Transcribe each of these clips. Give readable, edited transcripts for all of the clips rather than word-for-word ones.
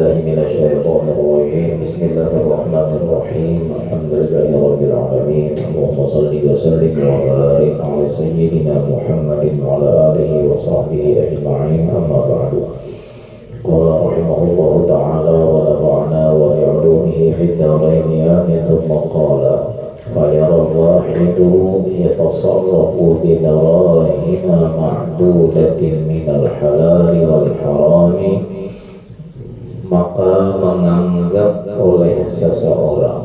بالله من الشيطان الرجيم بسم الله الرحمن الرحيم الحمد لله رب العالمين اللهم صل وسلم وبارك على سيدنا محمد وعلى آله وصحبه أجمعين أما بعد قال رحمه الله تعالى ونفعنا وبعلومه في الدارين آمين ثم قال فيرى الواحد يتصرف بدراهم معدودة من الحلال والحرام maka menganggap oleh seseorang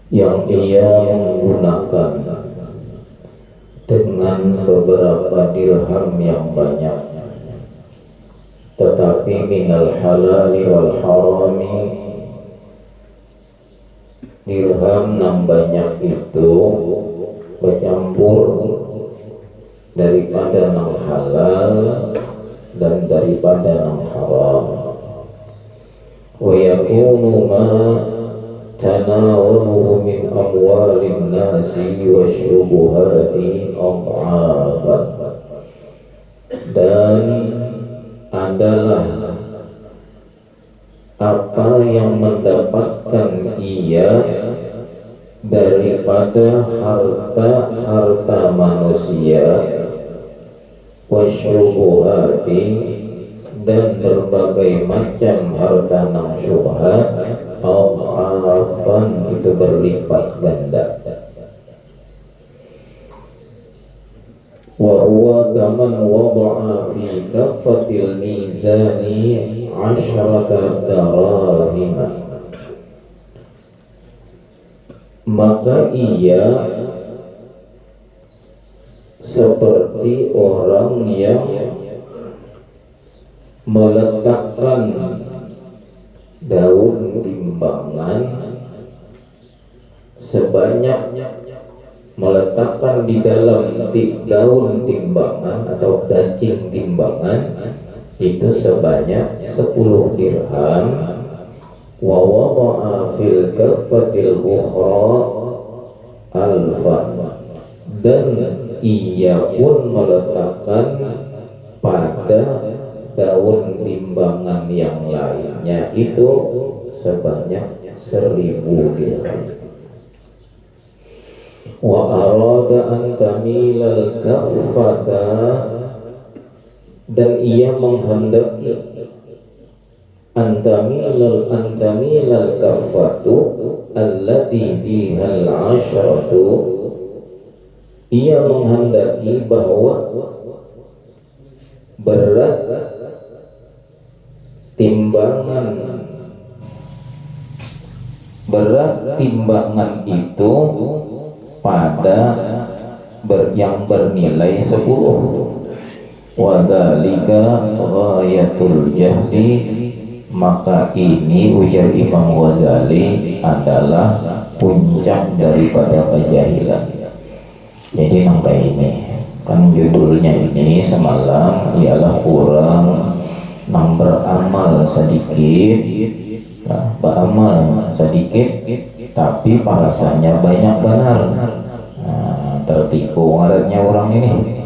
yang ia menggunakan dengan beberapa dirham yang banyak, tetapi minal halali wal harami, dirham yang banyak itu bercampur daripada yang halal dan daripada yang haram. Wa yakunu ma tanawaluhu min amwalin nasi wa syubuhati adhafan, dan adalah apa yang mendapatkan ia daripada harta manusia, wasyubuhati, dan berbagai macam harta nang syubhat, adhafan, itu berlipat ganda. Wa huwa kaman wada'a fi kaffatil mizani 'ashrata darahim, maka ia seperti orang yang meletakkan daun timbangan sebanyak, meletakkan di dalam daun timbangan atau daging timbangan itu sebanyak 10 dirham. Wa wada'a fil kaffatil ukhra alfan, dan ia pun meletakkan pada daun timbangan yang lainnya itu sebanyak 1000 dirham. Wa arada an tamilal kaffata, dan ia menghendaki antamilal kaffatu allati bihal asyratu, ia menghendaki bahwa berat timbangan itu pada yang bernilai 10. Wa dzalika ghayatul jahdi, maka ini ujar Imam Ghazali adalah puncak daripada kejahilan. Jadi nampak ini kan judulnya ini semalam ialah orang yang beramal sedikit, tapi pahalanya banyak benar. Tertipu ngarannya orang ini,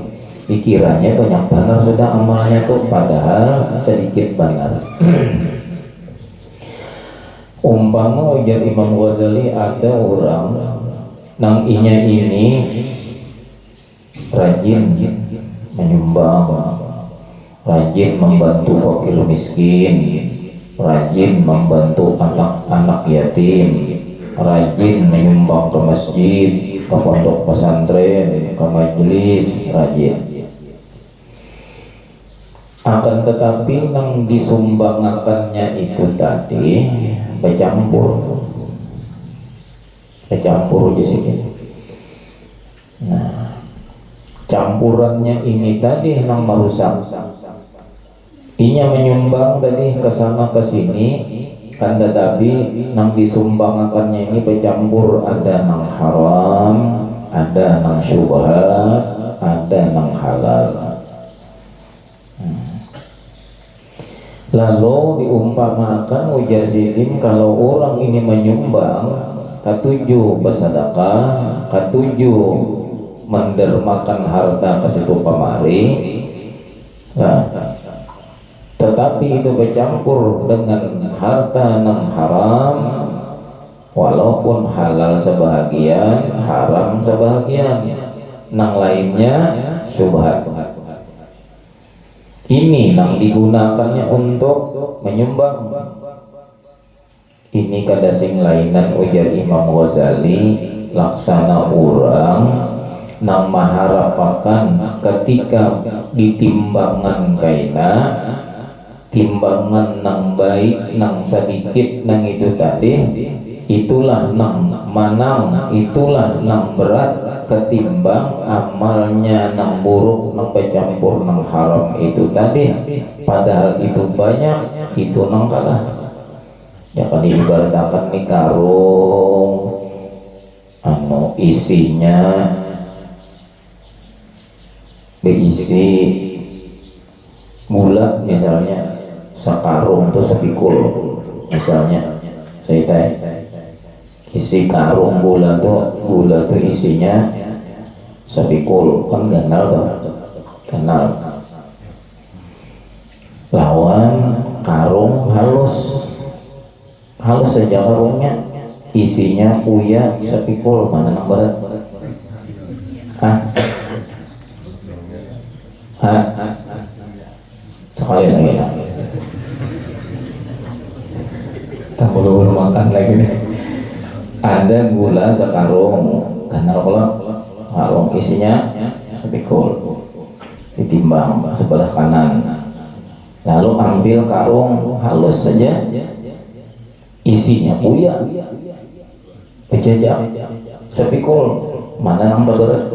pikirannya banyak benar sudah amalnya tuh, padahal sedikit benar. Umpama ujar Imam Ghazali ada orang nang inya ini rajin menyumbang, rajin membantu fakir miskin, rajin membantu anak-anak yatim, rajin menyumbang ke masjid, ke pondok pesantren, ke majelis, rajin. Akan tetapi yang disumbangakannya itu tadi bercampur di sini. Nah, campurannya ini tadi yang merusak. Inya menyumbang tadi ke sana ke sini, kan tetapi yang disumbangakannya ini bercampur, ada yang haram, ada yang syubhat, ada yang halal. Lalu diumpamakan ujar sidin, kalau orang ini menyumbang, ketujuh bersedekah, ketujuh mendermakan harta ke situ kemari. Nah, tetapi itu bercampur dengan harta yang haram, walaupun halal sebahagian, haram sebahagian, nang lainnya syubhat. Ini yang digunakannya untuk menyumbang. Ini kada sing lainan ujar Imam Ghazali, laksana orang nang maharapakan ketika ditimbangan kaina, timbangan nang baik nang sedikit nang itu tadi, itulah nang manang, itulah nang berat ketimbang amalnya nang buruk nang bercampur nang haram itu tadi. Padahal itu banyak, itu nang kalah. Ya kan ibaratkan nih karung isinya diisi gula misalnya, sekarung tuh sepikul misalnya, saya isi karung gula tuh isinya sepikul, kan ganal tuh, ganal. Lawan karung halus saja karungnya, isinya uya sepikul, mana yang berat? Sekali lagi tak perlu makan lagi nih. Ada gula sekarung, karena kalau karung isinya sepikul, ditimbang sebelah kanan, lalu ambil karung halus saja, isinya uya kejajak sepikul, mana yang terberat?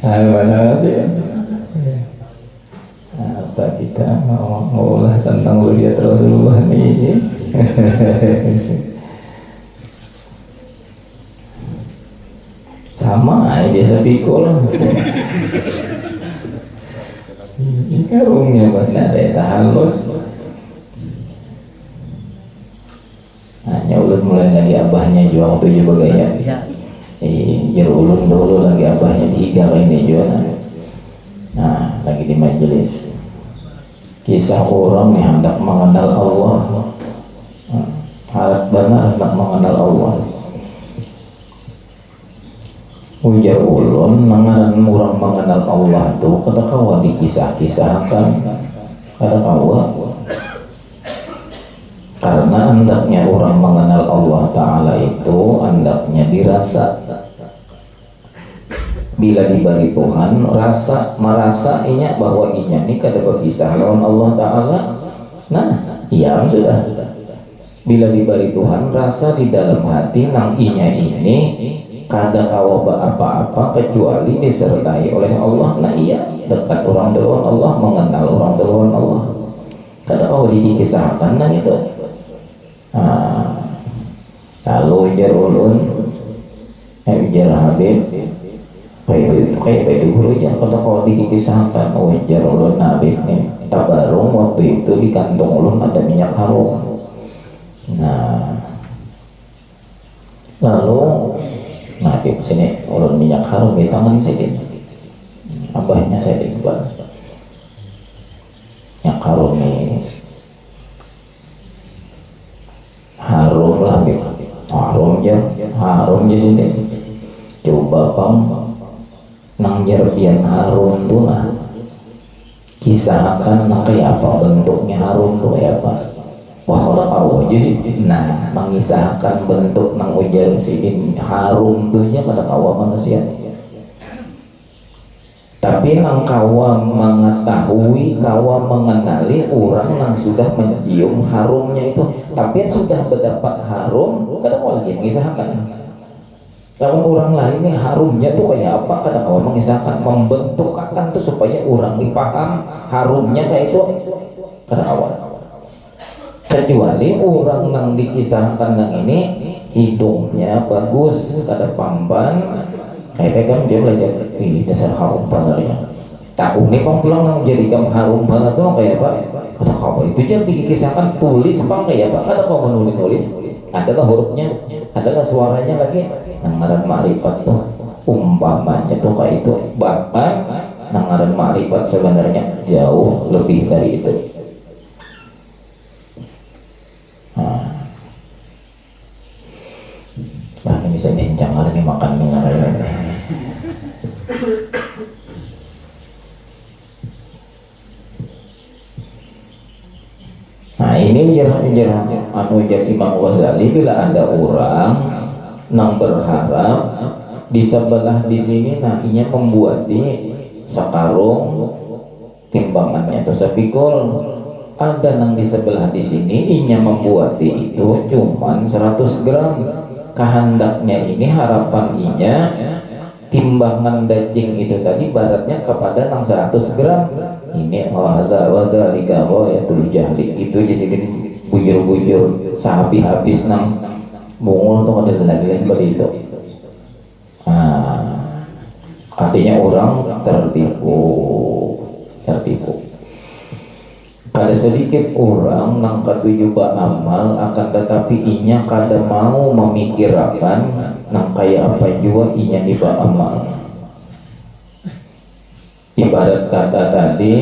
Mana sih? Apa kita mau ulas tentang Waliat Rasulullah ini? Sama aja sepikul. Karungnya benar ya, halus. Hanya ulun mulai lagi abahnya jual waktu juga gaya. Jero ulun dulu lagi abahnya tiga ini jual. Nah, lagi di majelis. Kisah orang yang hendak mengenal Allah. Harap benar hendak mengenal Allah. Ujar ulun mengenal orang mengenal Allah tuh kada kawa dikisah-kisahkan, kada kawa. Karena hendaknya orang mengenal Allah Ta'ala itu hendaknya dirasa. Bila dibagi Tuhan merasa inya bahwa inya ini kada berpisah lawan Allah Ta'ala, nah iya sudah. Bila dibagi Tuhan rasa di dalam hati nang inya ini kada kawa apa-apa kecuali disertai oleh Allah, nah iya dekat orang lawan Allah, mengenal orang lawan Allah, kada kawa dikisahkan nah itu. Lalu ujar ulun, ujar Habib, kayak itu dulu ya, kalau dikisahkan, ujar ulun Habib nih, tabarung waktu itu di kantong ulun ada minyak harum. Nah, lalu Habib sini ulun minyak harum di tangan sini, abahnya saya dibuat minyak harum nih. Harum lah, harum je sini. Coba pang nang jerbian harum tuh nah, kisahkan nah kayak apa bentuknya harum tuh kayak apa. Wah kalau tahu aja sih. Nah, mengisahkan bentuk nang ujar si harum tuh nya pada kawa manusia. Tapi nang kawa mengetahui, kawa mengenali orang yang sudah mencium harumnya itu, tapi sudah mendapat harum, kadang kawa lagi mengisahkan. Lawan orang lain nih harumnya tuh kayak apa, kadang kawa mengisahkan, membentukkan tuh supaya orang dipaham harumnya kayak itu, kadang kawa. Kecuali orang yang dikisahkan yang ini hidungnya bagus, kada pamban. Kayak kan dia belajar di dasar harum panernya. Tahun ini kong pulang nang jadikan harum banget tuh kayak apa? Kata kau itu jangan dikisahkan tulis bang kayak apa? Kata kau menulis, ada lah hurufnya, ada lah suaranya lagi. Nangaran makrifat tuh umpamanya tuh kayak itu, bahkan nangaran makrifat sebenarnya jauh lebih dari itu. Nah, ini bisa nyencang hari ini makan dengar ya. Nah ini menjerah anu jadi Imam Ghazali bila ada orang nang berharap di sebelah di sini nah inya membuat di sakarung timbangannya atau sepikul, ada nang di sebelah di sini inya membuat itu cuman 100 gram. Kehendaknya ini harapan inya timbangan daging itu tadi baratnya kepada nang 100 gram. Ini wada ligawa ya tul jahli itu di sini bujur-bujur sahabi habis nang mungul tuh ada lagi seperti itu. Artinya orang tertipu. Ada sedikit orang nang katuju amal akan tetapi inya kada mau memikirkan nang kayak apa juga inya diba amal. Ibarat kata tadi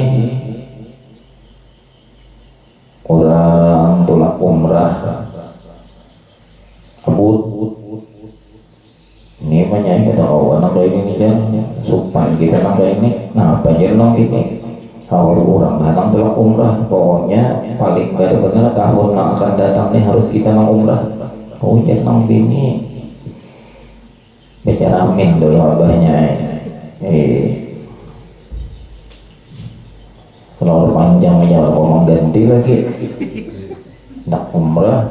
orang tolak umrah abut ini banyak kita anak kayak ini kan supaya kita nang kayak ini nah apa aja nang ini kalau orang datang tolak umrah pokoknya paling gak ada benar tahun yang akan datang nih harus kita nang umrah. Oh jangan nang bini bicara amin dulu abahnya kalau panjang aja ngomong ganti lagi nak umrah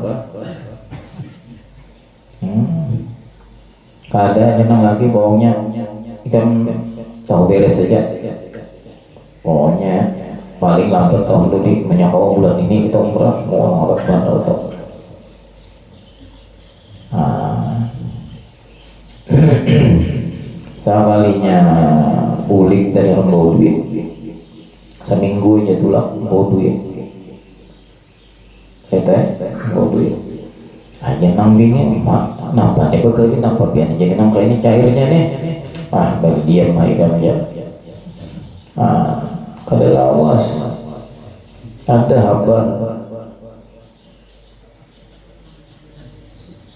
kada nyenang lagi pokoknya ikan tahu beres saja pokoknya paling lambat tahun dulu menyokong bulan ini kita umrah mau ngorok bandel tuh sekalinya bulik dan yang bawa duit seminggu aja tulang bawa duit bawa duit aja nang bingin napa nih bekerja napa biar jadi nang kayak ini cairnya nih bagi diam kan aja kada lawas ada habar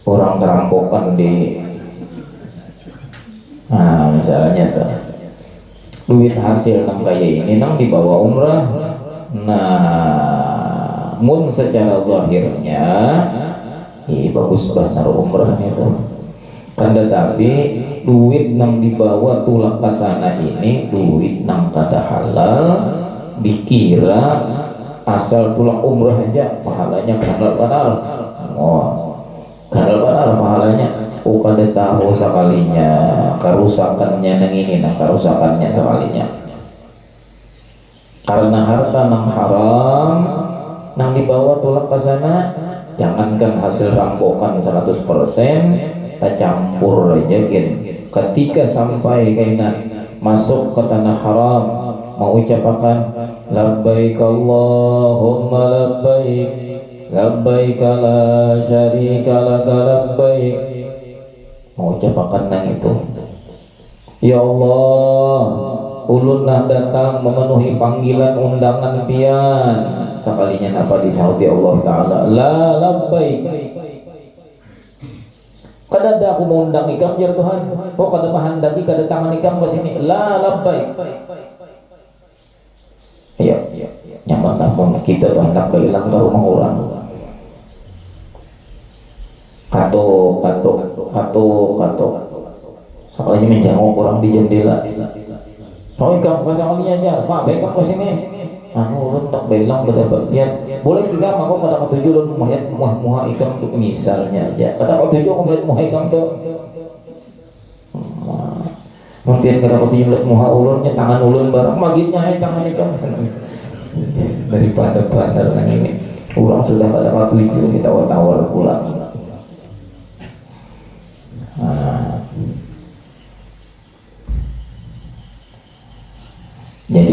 orang terampokan di misalnya tuh duit hasil nang kayak ini nang dibawa umrah mun secara zahirnya bagus banget umrahnya tuh kan tetapi duit nang dibawa tulak ke sana ini duit nang kada halal dikira asal tulak umrah aja pahalanya kadal pahalanya kada tahu sekalinya kerusakannya nang ini nang kerusakannya sekalinya karena harta nang haram nang dibawa tulak ke sana jangankan hasil rampokan 100% tak campur aja ketika sampai kena masuk ke tanah haram mau ucapkan labbaik Allahumma labbaik labbaik la syarika laka labbaik mau ucapkan nang itu ya Allah ulun nah datang memenuhi panggilan undangan pian sekalinya apa disauti Allah Ta'ala la labbaik kada ada aku mau undang ikam jar Tuhan kok kada mahandaki kada tangan ikam ke sini la labbaik iya nyaman namun kita tuh hendak bailang ke rumah orang kato sekalinya menjenguk orang di jendela oh ikam pasangnya aja pak baik ke sini ulun tak bailang bedapat lihat boleh juga aku kata ketujuh ulun muha ikam untuk misalnya aja kata ketujuh aku melihat muha ikam tuh mungkin kata ketujuh melihat muha ulunnya tangan ulun barang magitnya tangan ikam daripada bandar ini orang sudah pada ketujuh ditawar-tawar pulang jadi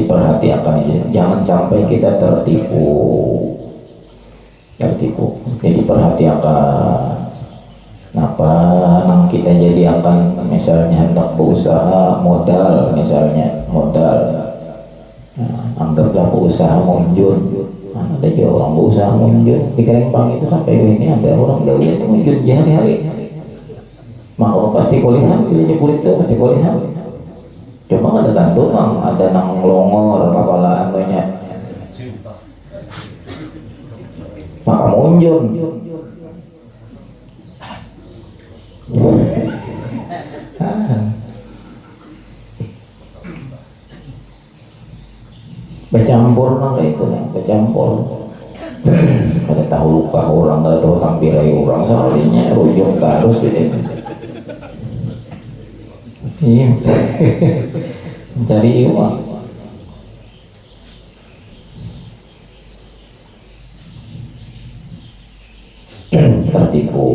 akan jangan sampai kita tertipu. Jadi perhatikan apa nang kita jadi akan misalnya hendak berusaha modal, anggaplah berusaha munjun. Ada juga orang berusaha munjun di Kerempang itu sampai ini ada orang gawian munjun hari-hari. Maka pasti kuliah, pilihnya kulit itu pasti kuliah. Cuma ada tantu ada nang longor apalah anunya. Maka munjun. Bercampur kayak itu lah, bercampur. Kada tahu luka orang, kada tahu tampirai orang, soalnya rujuk terus ini. Iya, mencari uang. Tertipu.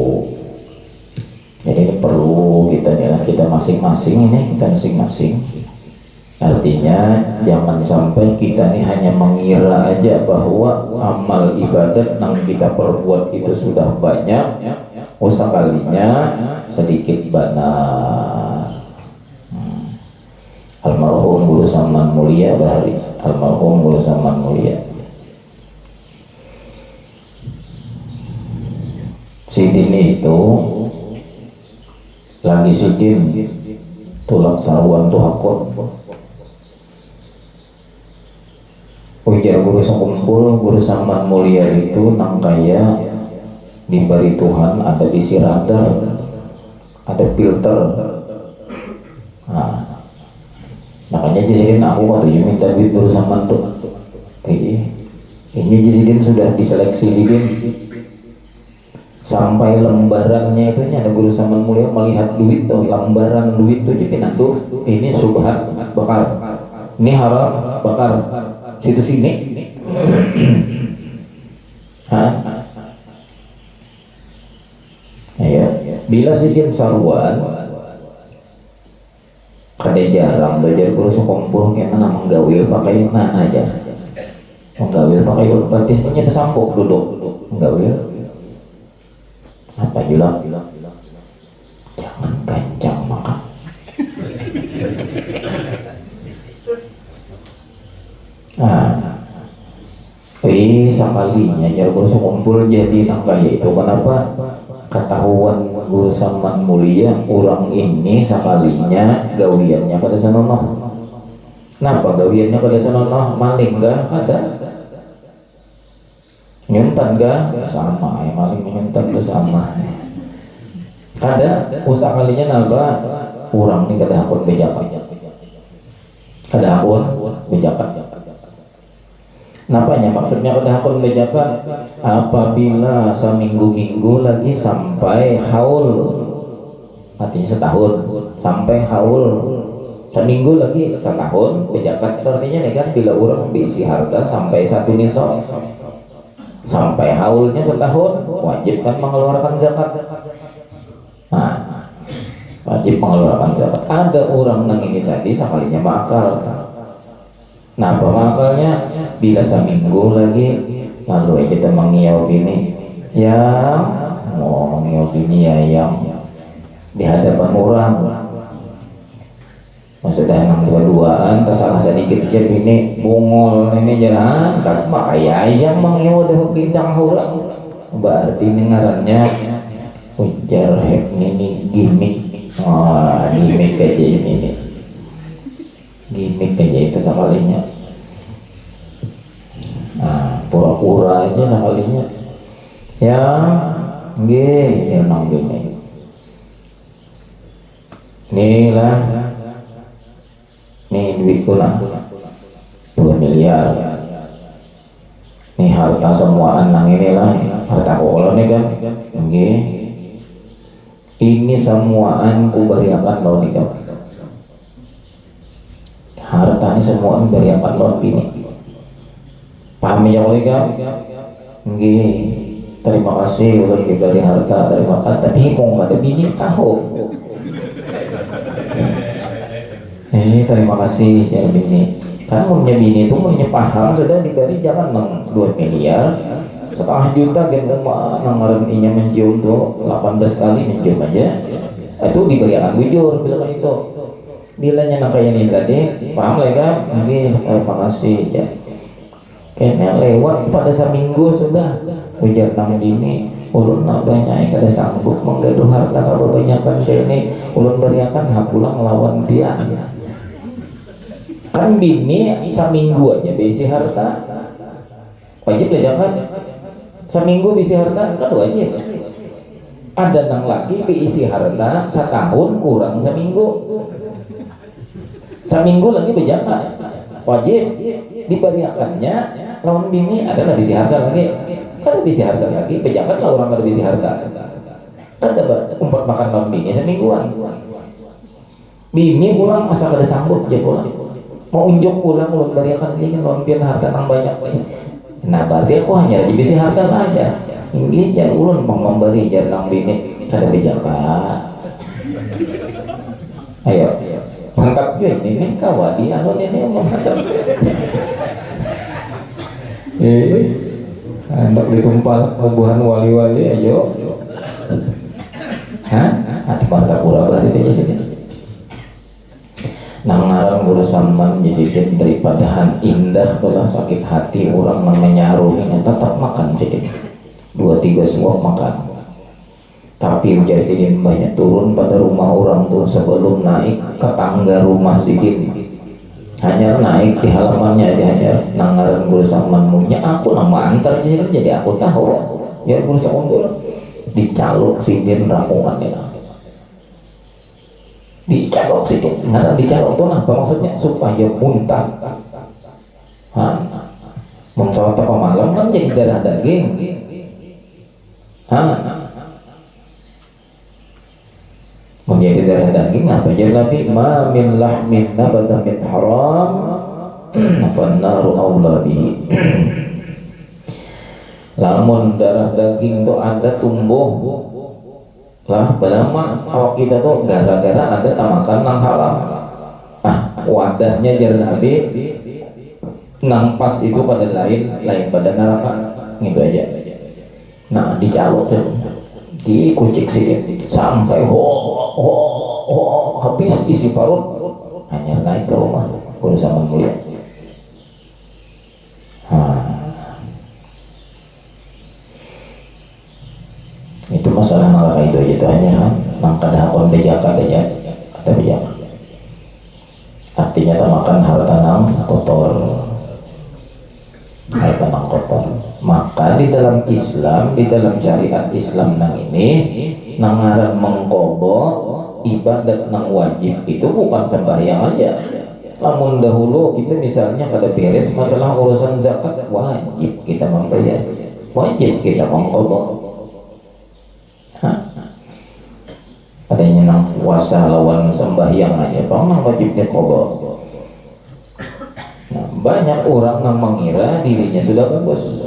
Jadi ini perlu kita masing-masing artinya jangan sampai kita ini hanya mengira aja bahwa amal ibadat yang kita perbuat itu sudah banyak, sekalinya sedikit benar. Almarhum Guru Saman Mulia Bahari, almarhum Guru Saman Mulia Sidin itu lagi sidin tulak saruan tuh hakot. Ujar Guru Sekumpul, Guru Saman Mulia itu nang kaya diberi Tuhan ada isi radar, ada filter. Nah, makanya Jisidin aku waktu minta duit Guru Saman tuh. Ini Jisidin sudah diseleksi Sidin. Sampai lembarannya itu ada Guru Saman Mulia melihat duit tuh, lembaran duit tuh jadi tuh ini subhat bakar, ini haram bakar, situ sini. Ya, bila sidin sarwan kada jarang belajar Guru sekumpul kena menggawil pakai aja, menggawil pakai batisnya tersampuk duduk menggawil. Apa bilang? Jangan kencang makan. Sekalinya jar Guru sekumpul jadi nang kaya itu. Kenapa? Ketahuan Guru Saman Mulia orang ini sekalinya gawiannya pada sanonoh. Kenapa gawiannya pada sanonoh? Maling gak? Ada. Nyuntan gak? Sama, maling nyuntan itu sama. Ada usaha kalinya napa? Orang ini kada akun bejakan. Kada akun bejakan. Napanya maksudnya kada akun bejakan? Apabila seminggu-minggu lagi sampai haul, artinya setahun, sampai haul seminggu lagi setahun bejakan. Artinya nih kan bila orang diisi harta sampai satu nisab, sampai haulnya setahun, wajib kan mengeluarkan zakat. Nah, wajib mengeluarkan zakat. Ada orang nang ini tadi sekalinya makal. Nah, pemakalnya bila seminggu lagi, lalu kita mengiau gini, yang mau mengiau gini ya yang di hadapan orang. Maksudnya nang dua-duaan tersalah sedikit aja ini bungol ini jalan tak makanya yang mengiau dah bidang orang berarti ngarannya ujar ini gimmick. Gimmick aja ini gimmick aja itu sekalinya. Nah, pura-pura aja sekalinya ya nggih nang gini inilah nih duitku lah 2 miliar nih harta semua anak inilah harta kolon nih kan okay. Ini semuaan ku beriakan lo nih kan harta ini semuaan beriakan lo ini paham ya oleh kan okay. Terima kasih udah diberi harta terima kasih tapi kok nggak ada bini tahu terima kasih ya bini Kan punya bini itu punya paham sudah diberi jangan 2 miliar 500.000 gen rumah nangaran inya mencium tuh 18 kali mencium aja itu diberikan bujur bilang itu bilanya nak kayak ini tadi paham lah kan lagi makasih ya kayaknya lewat pada seminggu sudah ujar nang dini ulun nak banyak kada sanggup menggaduh harta kebanyakan kayak ini ulun beriakan hak pulang lawan dia kan bini seminggu aja besi harta wajib lah kan seminggu bisi harta kan wajib ada nang lagi isi harta setahun kurang seminggu lagi berjaka wajib diberiakannya lawan bini adalah bisi harta lagi kan bisi harta lagi berjaka lah orang kada bisi harta kan ada umpat makan lawan bini semingguan bini pulang masa kada sanggup aja pulang mau unjuk pulang ulun beriakan dia lawan bini harta nang banyak. Nah berarti aku hanya di bisi harta aja ini jangan ulun memberi jangan bini kada bijaka ayo mantap juga ini kawadi alun ini mantap hendak ditumpal hubungan wali-wali ayo hah? Hati mantap pula berarti aja sini nangaran urusan menjadikan daripada indah kalau sakit hati orang menyaruhnya tetap makan sedikit 2-3 semua makan tapi ujar sidin banyak turun pada rumah orang tuh sebelum naik ke tangga rumah sidin hanya naik di halamannya aja hanya nangaran urusan menunya aku nama antar jadi aku tahu ya urusan unggul dicaluk sidin rapungannya dicalok sedikit, nggak dicalok tuh apa maksudnya supaya muntah, mencolok apa malam kan jadi darah daging, menjadi darah daging apa jadi nanti ma min lahmin nabata min haram, apa naru aula bihi. Lamun darah daging tuh ada tumbuh lah belama awak kita tuh gara-gara ada tamakan nang haram wadahnya jar Nabi nang pas itu pada lain pada neraka gitu aja nah dicalok tuh dikucik sih sampai habis isi parut hanya naik ke rumah urusan mulia itu masalah neraka itu hanya maka hakon bejaka aja kata bejaka artinya makan harta nang kotor maka di dalam Islam di dalam syariat Islam nang ini nangaran mengkobo ibadat nang wajib itu bukan sembahyang aja namun dahulu kita misalnya kada beres masalah urusan zakat wajib kita membayar wajib kita mengkobo adanya nang puasa lawan sembahyang aja pamang wajibnya kobo banyak orang yang mengira dirinya sudah bagus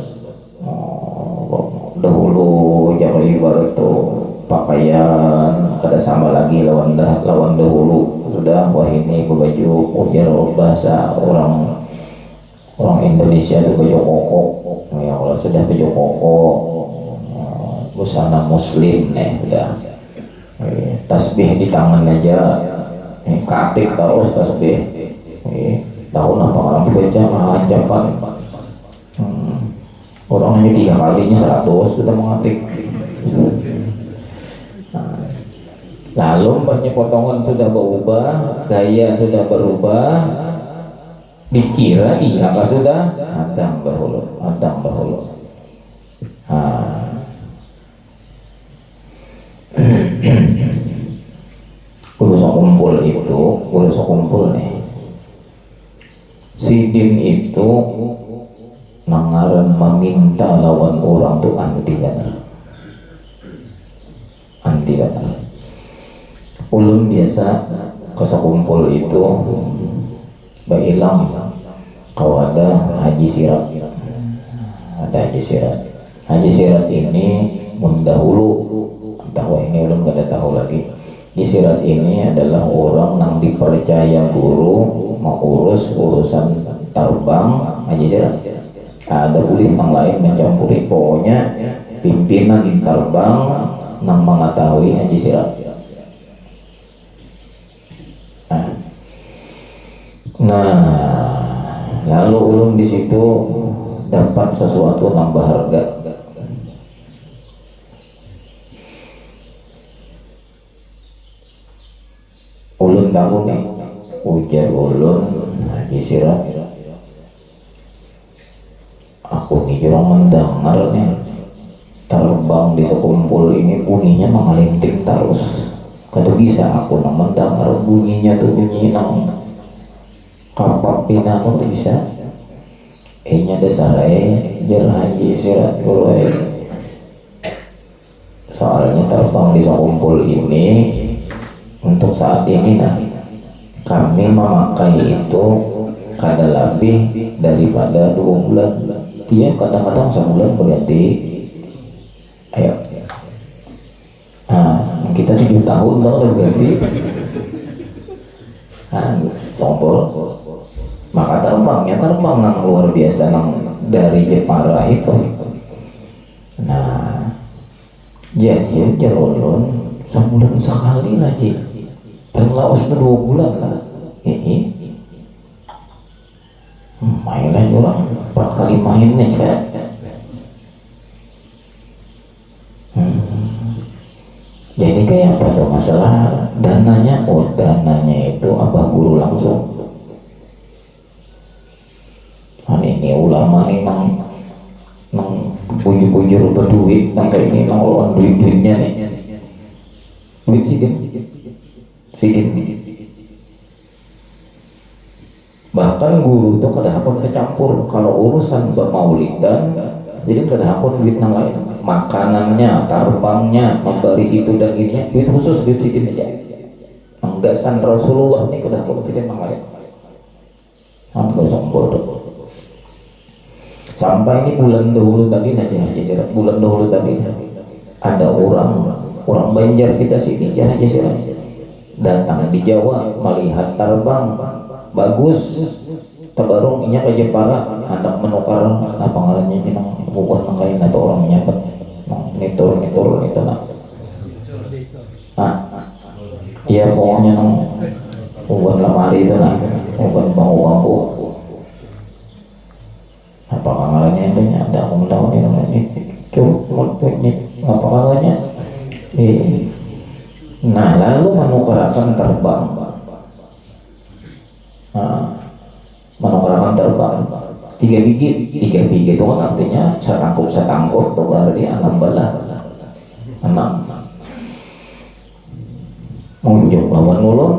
dahulu jangan ibarat tuh pakaian kada sama lagi lawan dahulu sudah wah ini baju ujar bahasa orang Indonesia itu baju koko ya kalau sudah baju koko busana muslim udah tasbih di tangan aja katik terus tasbih tahun apa orang baca ajaban orang hanya 3 kalinya 100 sudah mengetik lalu banyak potongan sudah berubah gaya sudah berubah dikira iya apa sudah adang dahulu urusan kumpul nih sidin itu nangaran meminta lawan orang tuh anti benar ulun biasa kesekumpul itu bailang kalau ada haji sirat haji sirat ini mendahulu tahu ini ulun kada tahu lagi di sirat ini adalah orang yang dipercaya guru mengurus urusan terbang aja sih. Ada pulih yang lain mencampuri, pokoknya pimpinan terbang nang mengetahui aja sih. Nah, lalu ulun di situ dapat sesuatu nambah harga. Ulun tahu nih, ujar ulun Haji Sirah, aku nih orang mendengar nih terbang di sekumpul ini bunyinya mengalinting terus. Kata bisa aku nang mendengar bunyinya tuh bunyi nang kapak pinang tuh bisa. Nya dasar jar Haji Sirah kulai. Soalnya terbang di sekumpul ini untuk saat ini kami memakai itu kada lebih daripada 2 bulan. Dia kadang-kadang sebulan berganti. Ayo, kita 7 tahun dong udah berganti. Sombol. Maka terbang nang luar biasa nang dari Jepara itu. Nah, jadi jarolon sebulan sekali lagi. Dan lawas 2 bulan lah. Mainan orang 4 kali main nih kayak. Jadi kayak apa tuh masalah dananya? Oh, dananya itu abah guru langsung. Ini ulama nih nang bujur-bujur berduit nang kayak ini nang lawan duit-duitnya nih. Duit sedikit. Bahkan guru itu kadang-kadang kecampur kalau urusan bermaulidan, jadi kadang-kadang duit yang lain, makanannya, terbangnya, memberi itu dan ininya, duit khusus duit sedikit aja. Anggasan Rasulullah ini kadang-kadang sedikit yang lain. Hampir sombor tuh. Sampai ini bulan dahulu tadi bulan dahulu tadi ada orang Banjar kita sini aja sih datang di Jawa melihat terbang bagus tebarungnya ke Jepara, hendak menukar apa ngarannya ini nang bukan nang lain atau orang nyabet nitur itu iya pokoknya nang bukan lemari itu bukan bangku apa ngarannya itu ada umum ini cuma ini apa ngarannya nah lalu menukarakan terbang. Menukarakan terbang 3 biji itu kan artinya setangkup tuh berarti 6 bala 6 mengunjuk lawan ulun.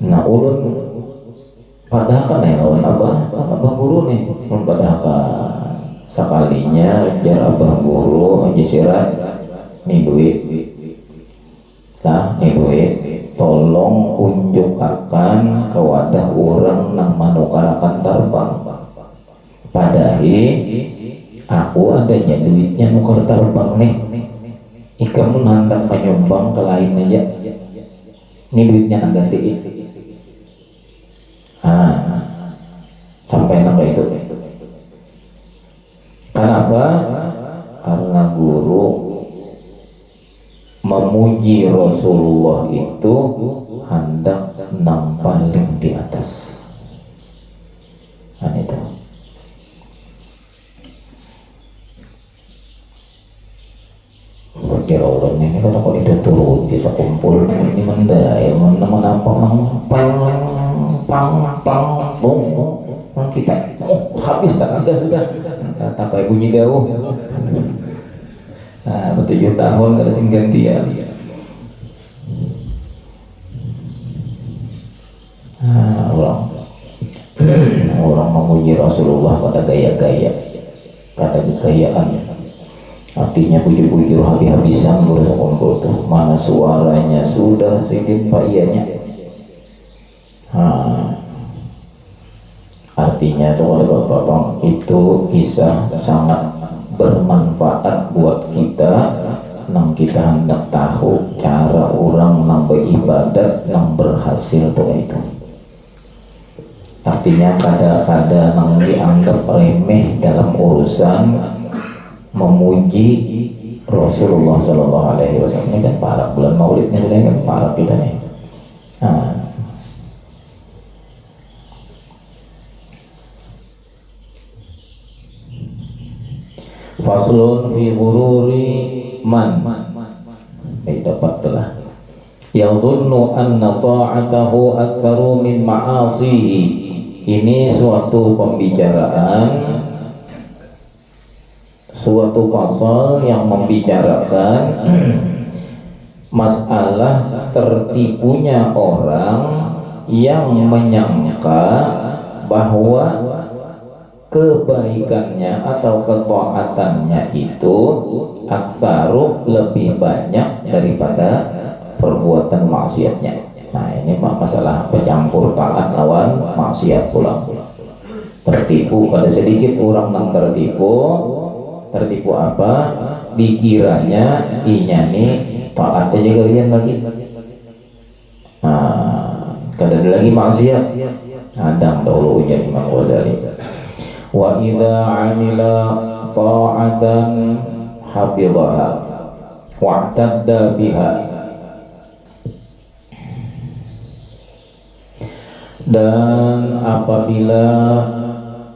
Nah ulun padahal kan lawan abah guru nih padahal sekalinya jar abah guru Haji Sirah nih duit tolong unjukkan ke wadah orang nang manukarakan terbang. Padahal aku adanya duitnya nukar terbang nih. Ikamu hendak menyumbang ke lain aja. Ini duitnya nang gantiin. Sampai nang itu. Kenapa? Karena guru memuji Rasulullah itu hendak nang paling di atas. Itu. Kira orang ini kalau itu turun bisa kumpul ini mendaya mana pang kita habis tak sudah tak kayak bunyi jauh. 7 tahun ada sing gantian. Orang memuji Rasulullah pada gaya-gaya, kata kekayaan, artinya bujur-bujur habis-habisan kumpul tuh, mana suaranya sudah sedikit pak ianya. Artinya tuh kalau bapak itu kisah sangat bermanfaat buat kita nang kita hendak tahu cara orang nang beribadat nang berhasil tuh itu. Artinya kada nang dianggap remeh dalam urusan memuji Rasulullah Shallallahu Alaihi Wasallam. Ini kan parak bulan Maulidnya sudah kan parak kita nih. Nah, faslun fi ghururi man itu faktalah yadhunnu anna ta'atahu aktsaru min ma'asihi. Ini suatu pembicaraan, suatu pasal yang membicarakan masalah tertipunya orang yang menyangka bahwa kebaikannya atau ketaatannya itu aktsaru lebih banyak daripada perbuatan maksiatnya. Nah, ini masalah pencampur taat lawan maksiat pula. Tertipu, kada sedikit orang yang tertipu apa? Dikiranya inya nih taatnya juga lian lagi. Nah, kada ada lagi maksiat. Adam dahulu ujar Imam Ghazali. Wa idza 'amila ta'atan hafidhaha wa'tadda biha. Dan apabila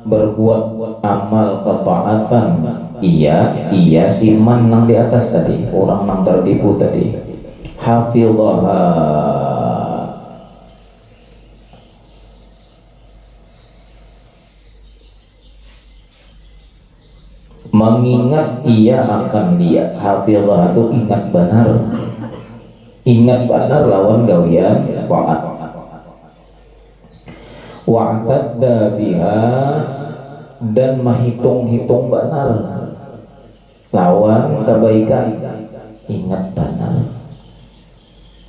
berbuat amal ketaatan, ia si man nang di atas tadi, orang nang tertipu tadi, hafidhaha, mengingat ia akan dia. Hafidhaha itu ingat benar lawan gawian taat. Wa'tadda biha, dan menghitung-hitung benar lawan kebaikan, ingat benar.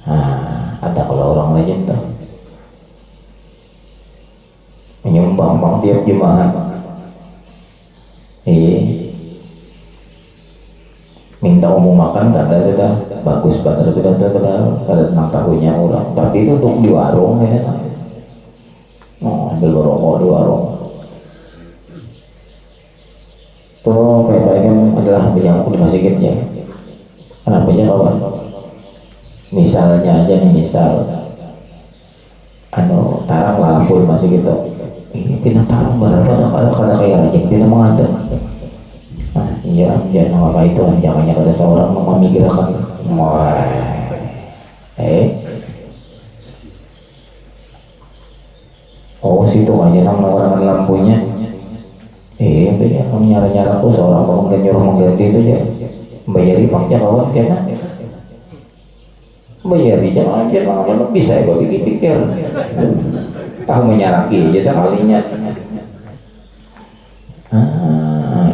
Nah, ada kalau orang lain tuh menyumbang tiap jemaah, minta umum makan kada sudah bagus benar, sudah kada tenang tahunya orang, tapi itu untuk di warung ya. Ambil rokok di warung tuh baik-baiknya adalah yang aku dimasukinnya. Kenapa aja kawan? Misalnya aja nih, misal tarang lampu masih gitu, ini pindah tarang barang kada kayak aja pindah mengada. Nah iya, jangan apa itu, jangannya kada seorang memikirkan oh situ aja nang menawarkan lampunya. Dia nyara-nyara tuh seorang bangun nyuruh mengganti itu ya. Bayari paknya kawan kena. Bayari jangan bisa ya gue pikir. Tahu menyaraki aja sekalinya.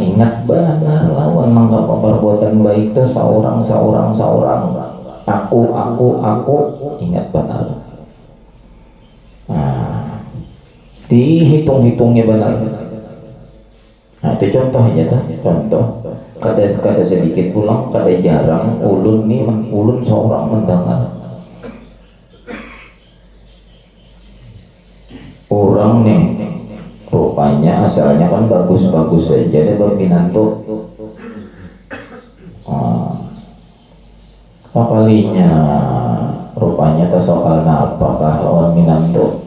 Ingat benar lawan menganggap perbuatan baik itu seorang. Aku ingat benar. Dihitung-hitungnya benar. Nah itu contohnya contoh. Kada sedikit pulang, kada jarang ulun seorang mendengar orang nih rupanya asalnya kan bagus-bagus saja dia berminanto. Kalinya rupanya tersoalnya apakah lawan minanto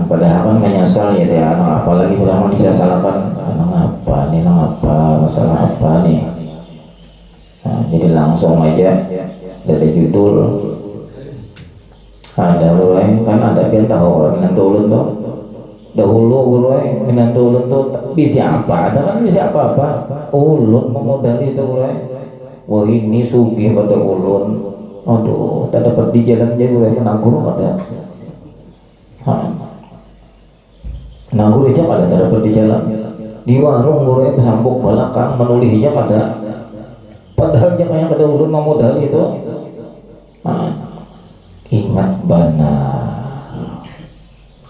padahal kan menyesal ya dia apalagi udah manusia salahkan apa masalah apa nih. Jadi langsung aja dari judul ada ulun kan ada yang tahu orang minanto ulun tuh dahulu ulun minanto ulun tuh bisa apa, ada kan bisa apa ulun memodali itu ulun. Wah ini sugih pada ulun, aduh tak dapat di jalan aja ulun menanggur ada. Nanggur aja pada tak dapat di jalan, di warung ulun kesambuk belakang menulisnya pada padahal jangan pada ulun memodal itu. Ingat benar.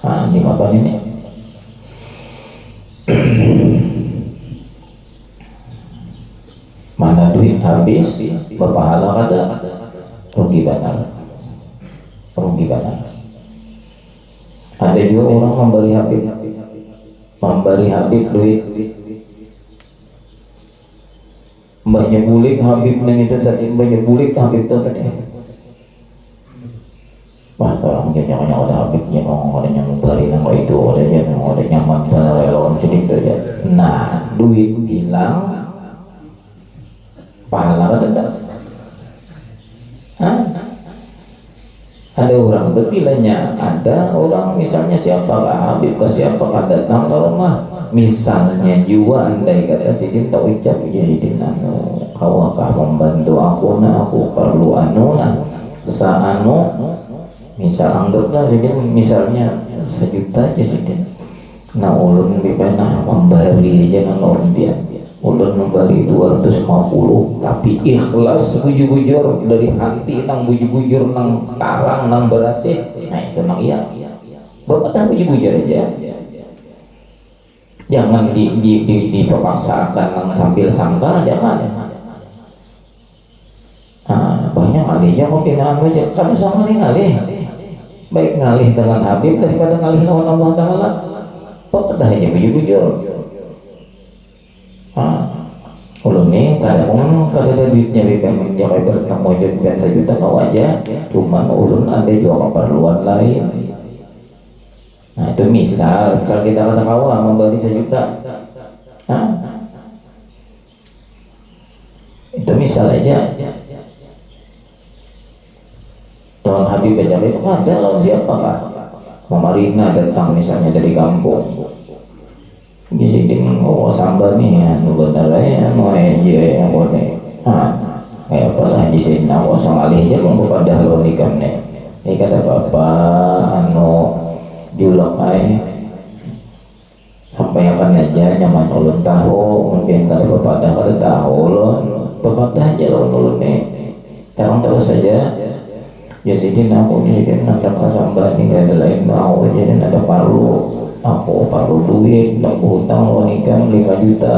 Ini apa ini? Mana duit habis, berpahala kada, rugi benar. rugi banget. Ada juga orang memberi Habib duit, mbahnya bulik Habib neng itu tadi, mbahnya bulik Habib itu tadi. Wah, kalau jangan ada Habibnya, ada yang memberi nama itu, ada yang nyaman pada relawan sedikit ya. Nah, duit hilang, pahala tetap. Ada orang berpilihnya, ada orang misalnya siapa Habib ke siapa datang ke rumah, misalnya juga andai kata sidin tak ucap jadi dinano, kawakah membantu aku perlu saanu. Misal anggaplah sidin misalnya 1 juta aja sidin, nah ulun dipena memberi aja nang dia, ulun memberi 250 tapi ikhlas bujur-bujur dari hati, nang bujur-bujur nang karang nang berasih, nah itu nang iya bapak dah bujur-bujur aja, jangan dipaksakan nang sambil sangka, jangan. Banyak alihnya mungkin aja, kan bisa ngalih baik ngalih dengan Habib daripada ngalih lawan Allah Ta'ala. Kok dah aja bujur-bujur. Kalau nih kadang duitnya BPM menjaga bertemu jadi 1 juta kau aja, cuma ulun ada juga keperluan lain. Nah itu misal kita kata kawan membeli 1 juta, itu misal aja. Tuan Habib aja itu ada lawan siapa kah? Marina datang misalnya dari kampung, disidin sambal nih bener ya mau aja yang boleh kayak apa lah disidin sang alih aja mau pada lo nikam nih ini kata bapak julok sampai akan aja nyaman ulun tahu, mungkin kata bapak dah kada tahu lo bapak dah aja lo ulun nih sekarang terus saja. Jadi aku jadi ada kasambah nih gak ada lain mau, jadi ada aku perlu duit, aku hutang lo nikah 5 juta.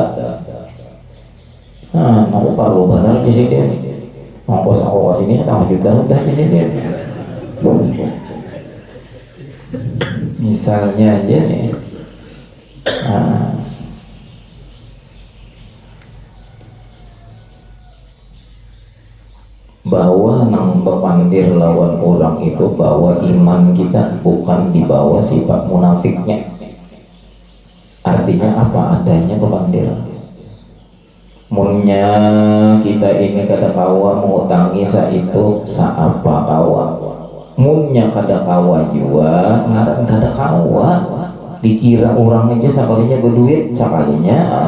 Aku perlu benar di sini. Ongkos aku ke sini 1,5 juta udah di sini. Misalnya aja nih. Bahwa nang bepandir lawan orang itu bahwa iman kita bukan dibawa sifat munafiknya. Artinya apa adanya bepandir. Munnya kita ini kada kawa mengutangi itu saapa kawa. Munnya kada kawa juga ngaran kada kawa. Dikira orang aja sekalinya berduit sekalinya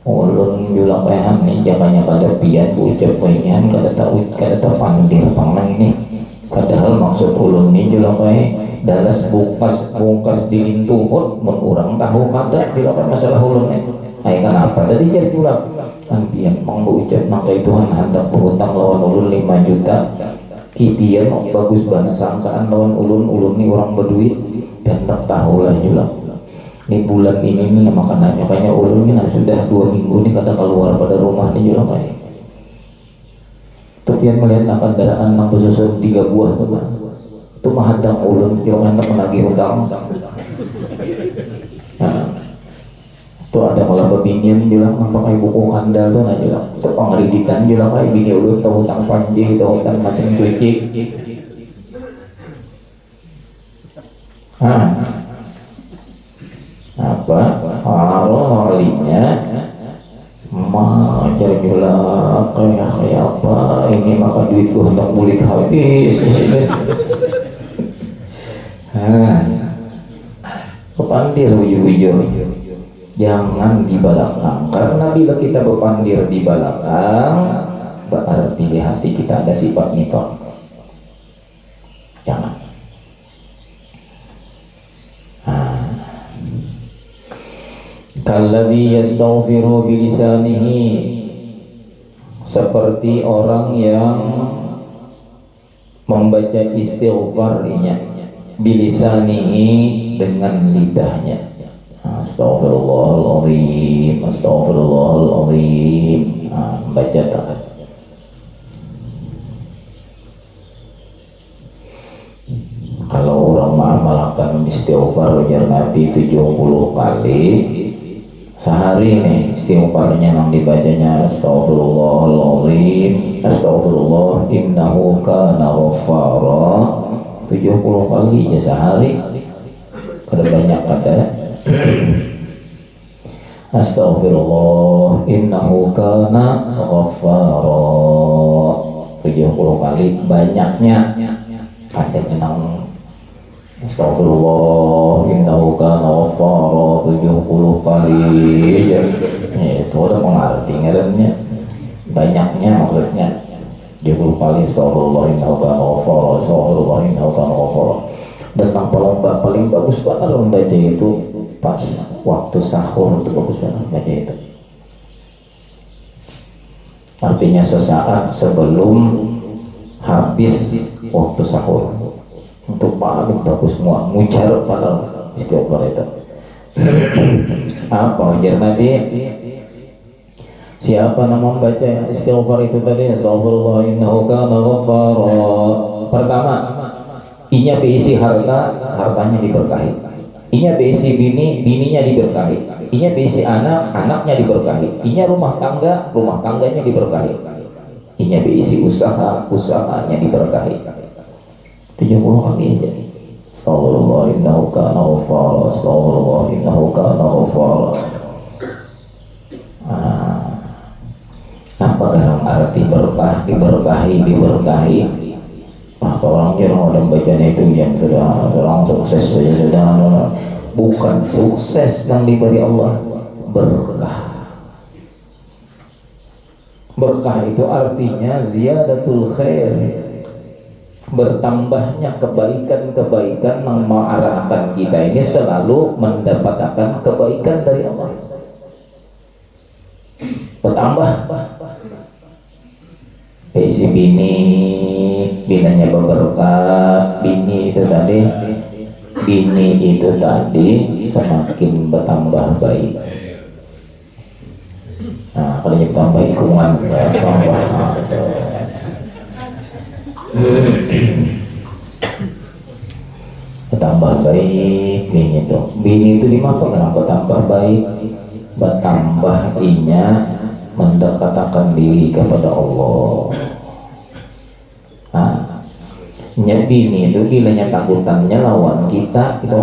ulun julang pehan nih jakanya kada pian ucap pengen kada tahu kada pandir panglang ini, padahal maksud ulun nih julang pe dalas bungkas dilintuhut mun urang tahu kada bila masalah ulun nih ay kenapa tadi jadi julang kan pian mang ucap nang kay Tuhan hendak berhutang lawan ulun 5 juta kipian bagus banget sangkaan lawan ulun nih orang berduit dan tak tahu lah julang ini bulan ini nih makanannya kayaknya ulun ini sudah 2 minggu nih kata keluar pada rumah nih juga kayak Tufian melihat akan daraan nang bersusun 3 buah tuh kan itu mahadang ulun juga hendak menagih hutang. Itu ada malah bebingin bilang pakai buku kandal tuh nah bilang itu pengeridikan bilang kayak bini ulun tahu hutang panci tahu hutang mesin cuci. Apa awalnya jadi gula kayak apa ini maka duitku hendak bulik habis kepandir bujur-bujur jangan di belakang, karena bila kita berpandir di belakang berarti di hati kita ada sifat nifaq. Jangan. Kalladzi yastaghfiru bilisanihi, seperti orang yang membaca istighfarnya bilisanihi dengan lidahnya. Astaghfirullahaladzim, astaghfirullahaladzim. Baca tak. Nabi 70 kali sehari nih istighfarnya yang dibacanya astagfirullahaladzim, astagfirullah innahu kana ghaffara 70 kali ya sehari. Kada banyak kada astagfirullah innahu kana ghaffara 70 kali banyaknya. Ada kenang astagfirullah innahu kana ghaffara 70 kali ya, itu udah mengerti ngarannya banyaknya maksudnya 70 kali astagfirullah innahu kana ghaffara astagfirullah innahu kana ghaffara. Dan paling bagus banget membaca itu pas waktu sahur, itu bagus banget baca itu, artinya sesaat sebelum habis waktu sahur. Untuk paling bagus semua mujarab pada istighfar itu. Apa ujar Nabi? Siapa nama membaca istighfar itu tadi? Astagfirullah innahu kana ghaffara. Pertama, inya berisi harta, hartanya diberkahi. Inya berisi bini, bininya diberkahi. Inya berisi anak, anaknya diberkahi. Inya rumah tangga, rumah tangganya diberkahi. Inya berisi usaha, usahanya diberkahi. 70 kali aja. Astagfirullah innahu kana ghaffara. Astagfirullah innahu kana ghaffara. Apa dalam arti berkah, diberkahi? Maka orangnya orang bacanya itu yang sudah orang sukses saja sudah, bukan sukses yang diberi Allah, berkah. Berkah itu artinya ziyadatul khair, bertambahnya kebaikan-kebaikan yang mengarahkan kita ini selalu mendapatkan kebaikan dari Allah. Bertambah. Si binanya berberkah, bini itu tadi semakin bertambah baik. Nah, kalau bertambah lingkungan bertambah. Bertambah baik bini itu dimana kenapa bertambah baik? Bertambah inya mendekatkan diri kepada Allah. Bini itu bilanya takutannya lawan kita itu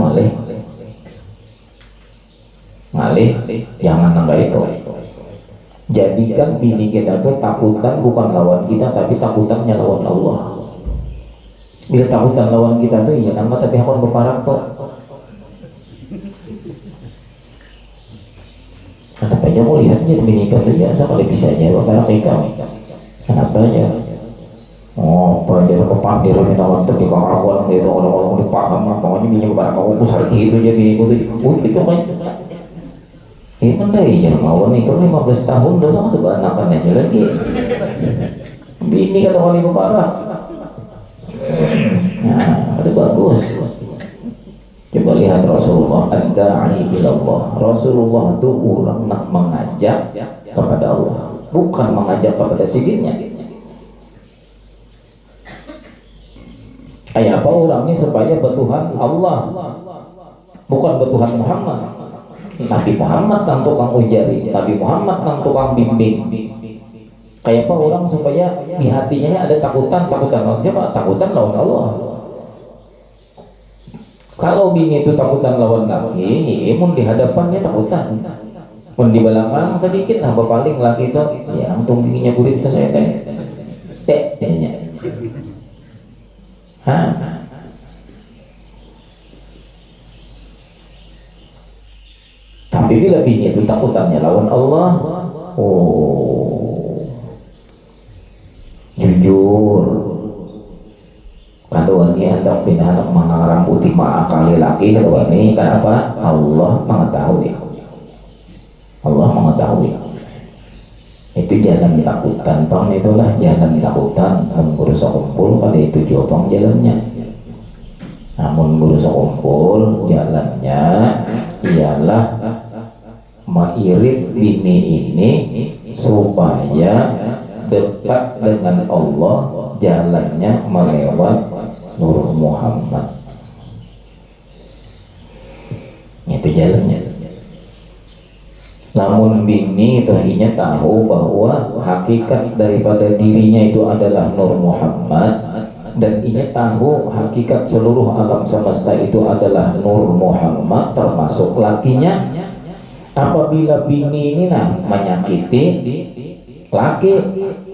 ngalih, jangan nambah itu. Jadikan bini kita itu takutan bukan lawan kita, tapi takutannya lawan Allah. Bila takutan lawan kita tuh ya nama tapi akan berparang toh. Kenapa aja mau lihatnya bini kita ya sama lebih bisa aja berparang ikan. Kenapa aja? Oh, pada kepandir ini lawan tuh di kawan gitu orang-orang dipaham pokoknya bini berparang aku sakit itu jadi itu itu kan. Ini kan dari jangan mau nih, kalau 15 tahun udah tuh anakan aja lagi. Bini kata orang ibu parah. Nah, itu bagus. Coba lihat Rasulullah, ad-da'i ilallah. Rasulullah itu ulang nak mengajak kepada Allah, bukan mengajak kepada sidinnya. Kayak apa orangnya supaya bertuhan Allah, bukan bertuhan Muhammad. Nabi Muhammad yang tukang ujari, Nabi Muhammad yang tukang bimbing. Kayak apa orang supaya di hatinya ada takutan lawan siapa? Takutan lawan Allah. Kalau bini itu takutan lawan laki, mun di hadapannya takutan. Mun di belakang sedikit lah berpaling laki itu, ya antum giginya kulit ke saya teh. Tehnya. Tapi bila bini itu takutannya lawan Allah, jujur kalau ini hendak pindah mengarang putih kali laki kalau ini kenapa? Allah mengetahui itu jalan takutan bang, itulah jalan takutan. Guru kumpul pada itu jopang jalannya. Namun guru kumpul jalannya ialah mengirit bini ini supaya dekat dengan Allah, jalannya melewat Nur Muhammad. Itu jalannya. Namun bini tadinya tahu bahwa hakikat daripada dirinya itu adalah Nur Muhammad, dan ini tahu hakikat seluruh alam semesta itu adalah Nur Muhammad termasuk lakinya. Apabila bini ini menyakiti laki,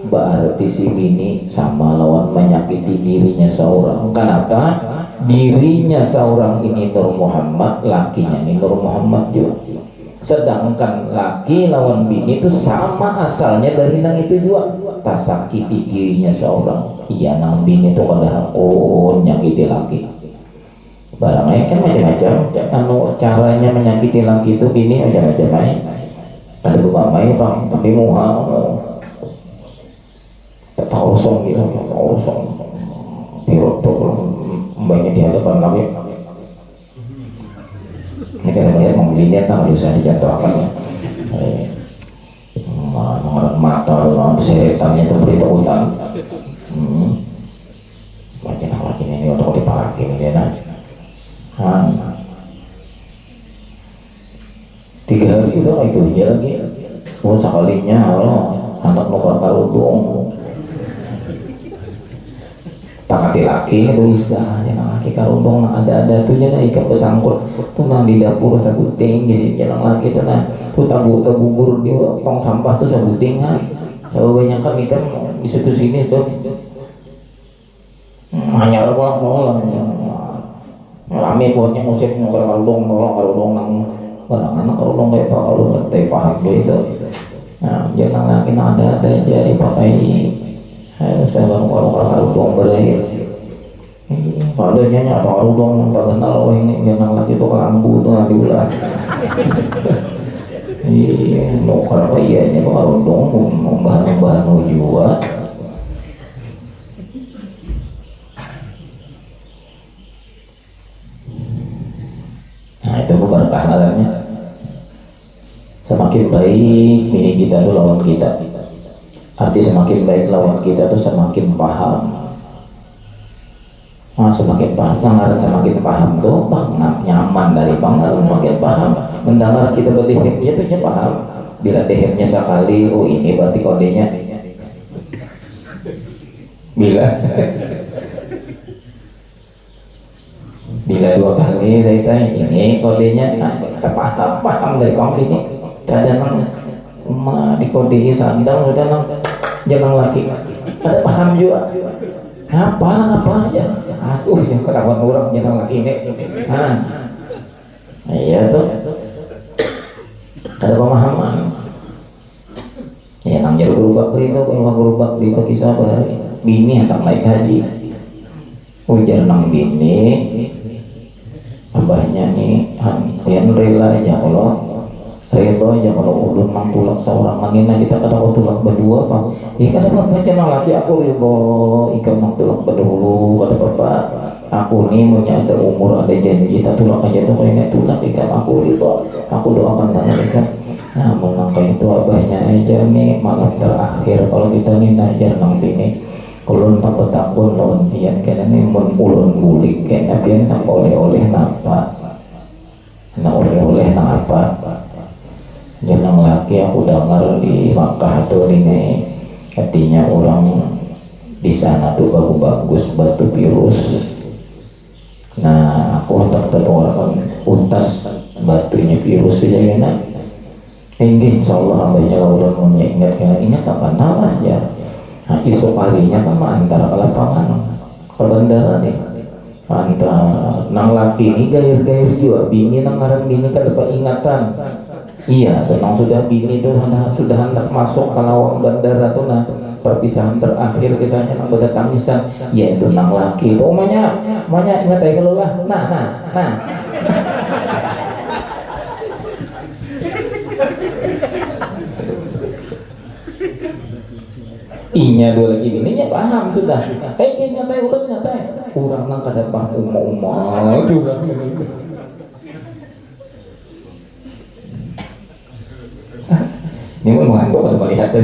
berarti si bini sama lawan menyakiti dirinya seorang. Kenapa? Dirinya seorang ini Nur Muhammad, lakinya ini Nur Muhammad juga. Sedangkan laki lawan bini itu sama asalnya dari nang itu juga. Tak sakiti dirinya seorang, iya nang bini itu kada nyakiti laki. Barangnya kan macam-macam. Caranya menyakiti laki itu bini macam-macam. Ada beberapa bang, tapi muha tak kosong gitu, kosong. Pirot banyak di hadapan kami. Ini kadang-kadang membelinya tak bisa dijatuhkan ya. Orang mata orang seretannya itu berita hutan. Makin ini untuk dipakai ini dia. 3 hari udah itu aja lagi. Oh sekalinya anak lokal karudung. Takati laki itu bisa, jangan laki karudung ada tuh jangan ikan pesangkut tuh nang di dapur sabuting di jalan laki tuh tuh tabur di tong sampah tuh sabuting kan. Banyak kan ikan di situ sini tuh. Hanya apa mau lah. Rame buatnya musim karudung nang anak karudung kayak kalau teh paham gitu. Nah jangan laki ada aja dipakai. Saya kalau karudung berakhir padanya atau karudung tak kenal ini jangan lagi tuh lampu tuh nanti ulah mau apa iya ini karudung bahan juga. Nah itu berkah halalnya. Semakin baik bini kita tuh lawan kita, arti semakin baik lawan kita tuh semakin paham. Semakin paham, semakin paham tuh nyaman dari panggilan, semakin paham mendengar kita berdehirnya tuh paham. Bila dehirnya sekali, oh ini berarti kodenya. Bila 2 kali saya tanya ini kodenya, kita paham dari panggilan ini. Kadang dikodei sandal udah jangan laki ada paham juga apa aja yang kerawan orang jangan laki ini iya tuh ada pemahaman ya nang jadi gerubak riba kisah bahari bini hendak naik haji ujar nang bini abahnya nih yang rela aja kalau Redo aja kalau ulun mang tulak seorang mangina kita kada mau tulak berdua pak. Ikan apa jangan laki aku ribo ikan mang tulak berdulu kada apa aku nih punya ada umur ada janji kita tulak aja tuh kayak tulak ikan aku ribo aku doakan tangan ikan. Nah menangkap itu abahnya aja nih malam terakhir kalau kita nih najar nang bini. Ulun tak takun lawan pian kena nih ulun bulik kena pian tak oleh-oleh napa. Nah oleh-oleh napa. Jangan laki aku dengar di Makkah tuh ini artinya orang di sana tuh bagus batu virus. Nah aku hendak terpengalaman untas batunya virus aja kan. Ingin insyaallah hambanya Allah ingat apa nama ya. Nah isu kalinya kan antara ke lapangan ke bandara nih antara nang laki ini gair-gair juga bini nang ngaran bini kan dapat ingatan. Iya, memang sudah bini itu sudah hendak masuk ke lawang bandara tuh perpisahan terakhir kisahnya nang pada tangisan, ya itu nang laki itu umanya ingat aja kalau lah, nah. Inya dua lagi bininya paham sudah, nyatai kurang nang kada paham umah juga. Ini pun mengantuk kalau melihat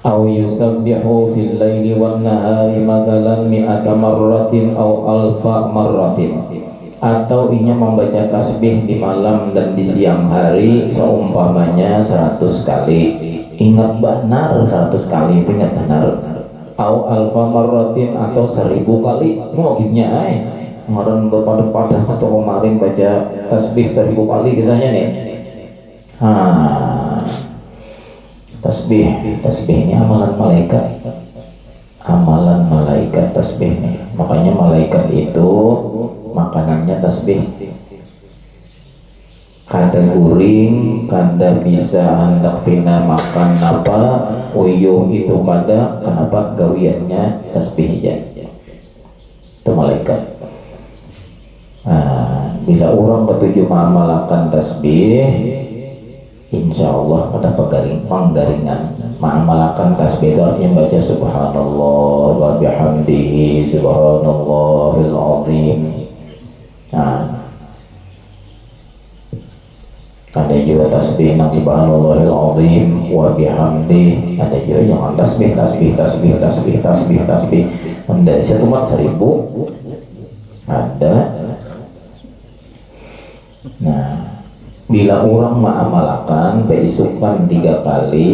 Au yusabbihu fil laili wan nahari mathalan mi'ata marratin au alfa marratin, atau inya membaca tasbih di malam dan di siang hari seumpamanya 100 kali. Ingat benar 100 kali itu ingat benar. Au alfa marratin, atau 1000 kali. Mau gitunya kemarin berpada atau kemarin baca tasbih 1000 kali kisahnya nih. Tasbihnya amalan malaikat tasbihnya. Makanya malaikat itu makanannya tasbih. Kada guring, kada bisa hendak pina makan apa uyuh itu kada, kenapa gawiannya tasbih aja. Itu malaikat. Bila orang ketujuh mengamalkan tasbih, insya Allah pada penggaringan mengamalkan tasbih itu artinya baca subhanallah wa bihamdihi subhanallahil azim. Ada juga tasbih nang subhanallahil azim wa bihamdihi, ada juga yang tasbih. Anda satu mat 1000 ada. Nah, bila orang mengamalkan beisukan 3 kali,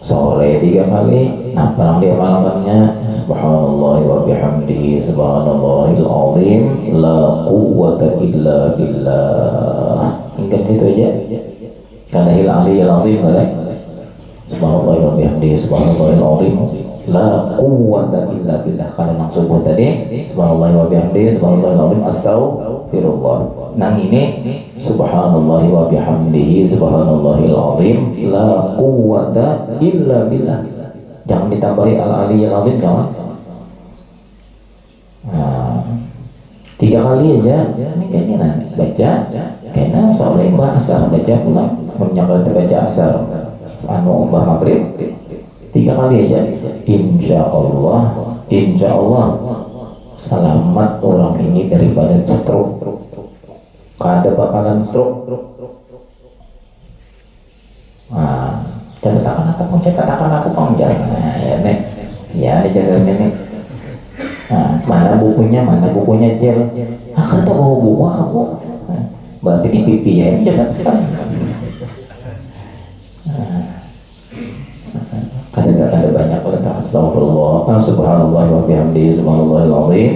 sore 3 kali, nah barang dia amalkannya subhanallah wa bihamdihi subhanallahil azim la quwwata illa billah. Ingat itu aja. Kada hilang aliyil azim kada. Subhanallah wa bihamdihi subhanallahil azim la quwwata illa billah. Kada nang subuh tadi subhanallah wa bihamdihi subhanallahil azim astaghfirullah. Nang ini subhanallah wa bihamdihi subhanallahil azim la quwwata illa billah. Jangan ditambahi al-aliyyil azim, jangan. 3 kali aja. Ini kayaknya nanti baca kayaknya sore bahasa baca pulang menyangkal baca asar mbah maghrib 3 kali aja. Insya Allah selamat orang ini daripada stroke. Kada bakalan stroke. Cetakan aku panjang. Ya dijaga nih. Mana bukunya Jel? Kata bawa buku aku. Berarti di pipi ya ini catatan. Ada banyak letak astagfirullah subhanallah wa bihamdihi subhanallahil azim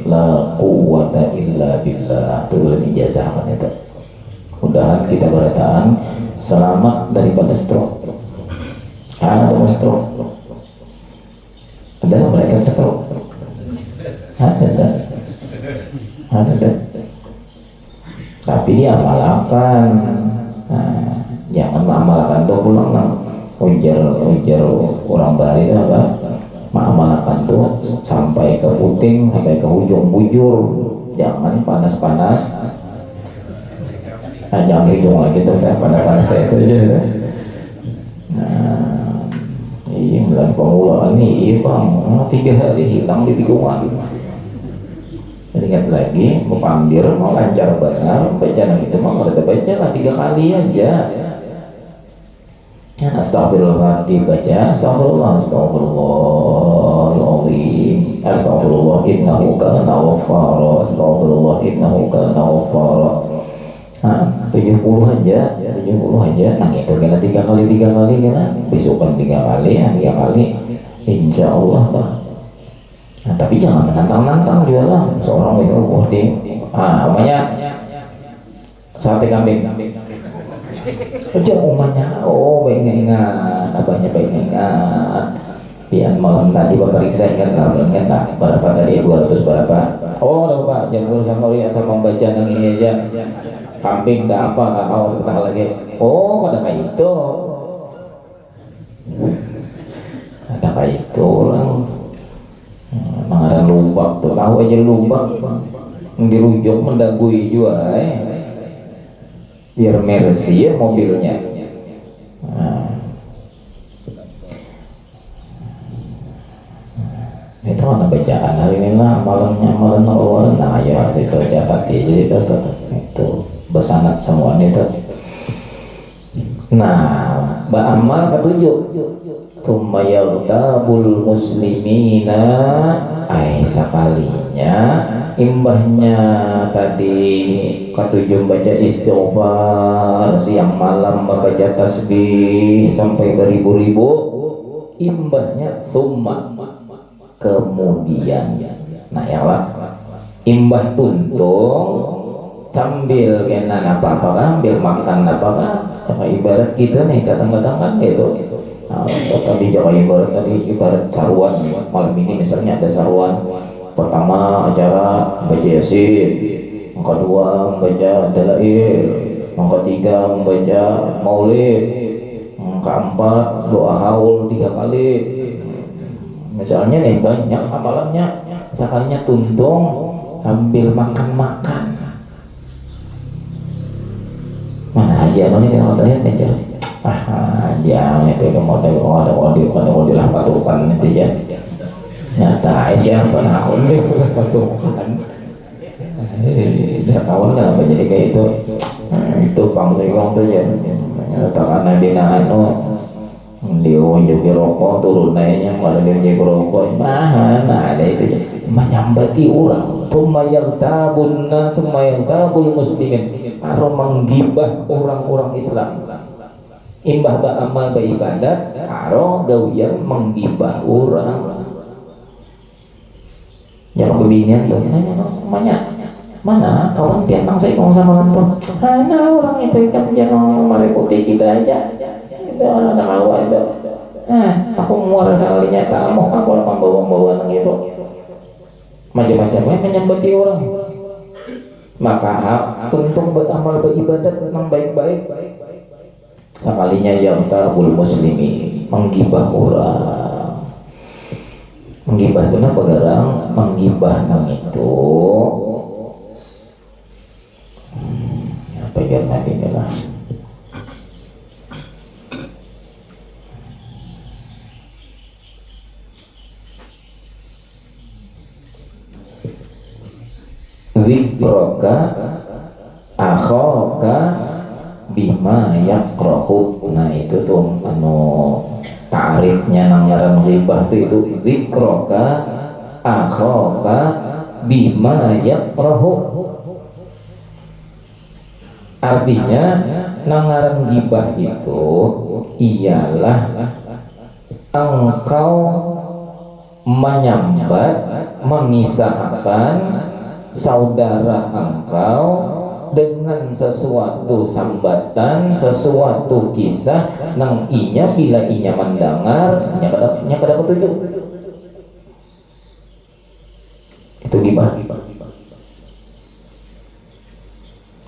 la quwwata illa billah. Itu ijazah kan itu. Mudahan kita bertahan selamat daripada stroke. Ada stroke. Ada mereka stroke. Ada. Tapi dia amalkan. Jangan mengamalkan tuh pulang ujar orang Bali itu apa? Mengamalkan tuh sampai ke puting, sampai ke ujung bujur. Jangan panas-panas. Jangan hidung lagi tuh kan panas itu aja. Iya bulan pengulaan nih bang 3 hari hilang di tikungan. Ingat lagi memanggil mau lancar benar baca itu mau ada baca lah 3 kali aja. Astagfirullah dibaca astagfirullahaladzim astagfirullah innahu kana ghaffara astagfirullah innahu kana ghaffara. 70 aja. Nah itu kena 3 kali kena besokan 3 kali insya Allah lah. Nah, tapi jangan menantang juga lah seorang itu namanya sate kambing aja umumnya baik ingat abahnya baik ingat pian malam tadi bapak periksa ingat berapa tadi 200 berapa bapak jangan dulu sama asal membaca yang ini aja kambing tak awal kita lagi kada kayak itu orang mengarang lubak tuh tahu aja lubak dirujuk mendagui juga biar mercy ya mobilnya. Itu mana bacaan hari ini lah amalan awal ya itu catat jadi itu besanat semua itu. Nah Ba'amal ketujuh tsumma yartabul muslimina, sekalinya imbahnya tadi ketujuh baca istighfar, siang malam membaca tasbih sampai beribu-ribu, imbahnya summa kemudian, nah ya lah imbah tuntung sambil kena apa-apa, ambil makan apa-apa, ibarat kita nih kadang-kadang kan gitu. Nah, tadi jaga ibarat saruan, malam ini misalnya ada saruan, pertama acara baca yasin, yang kedua membaca dalail, yang ketiga membaca maulid, yang keempat doa haul 3 kali. Misalnya nih banyak amalannya, sekalinya tuntung sambil makan-makan. Mana aja ini yang tanya aja. Aja itu mau ada patukan itu ya. Nyata siapa tahun deh patukan. Dia kawan kan apa jadi kayak itu. Itu panggung tuh ya. Karena dia dia unjuk rokok turun naiknya, kalau dia unjuk rokok mana ada itu ya, menyambati orang, tabul muslimin, atau menggibah orang-orang Islam, imbah ba'amal beribadat, atau gawian menggibah orang. Jangan kebinian tuh, namanya mana kawan piantang saya ngomong sama kantor, mana orang itu kan jangan meliputi kita aja. Anak awal itu, aku muara sekalinya tamu, aku akan bawa gitu, macam-macamnya menyambati orang. Maka tuntung beramal beribadat memang baik-baik. Sekalinya yang tabul muslimi, menggibah orang, menggibah benar pegarang, menggibah nang itu. Apa yang nanti lah. Zikroka akhaka bima yakrahu. Nah itu tuh ta'rifnya nang ngaran ghibah itu zikroka akhaka bima yakrahu. Artinya nang ngaran ghibah itu ialah engkau menyambat, mengisahkan saudara engkau dengan sesuatu sambatan, sesuatu kisah nang inya bila inya mendengar nya pada petunjuk. Itu gibah.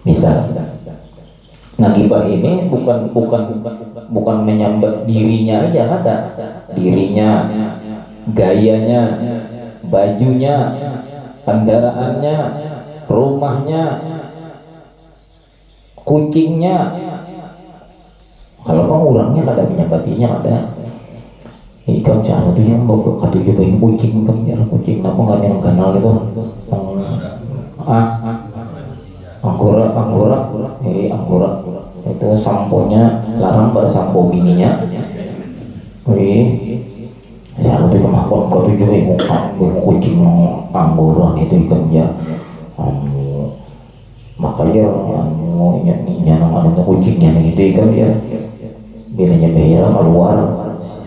Misal, nah gibah ini bukan menyambat dirinya aja, ada dirinya, gayanya, bajunya, kendaraannya, rumahnya, kucingnya. Kalau orangnya ada menyambatinya ada. Ikan cara tuh yang bawa kado juga yang kucing kan ya kucing apa nggak yang kenal itu anggora itu samponya larang pada sampo bininya. Ya aku tuh kemakuan kau tuh juga yang kucing anggora itu ikan ya. Makanya nama kucingnya gitu ikan ya. Bilanya behira keluar.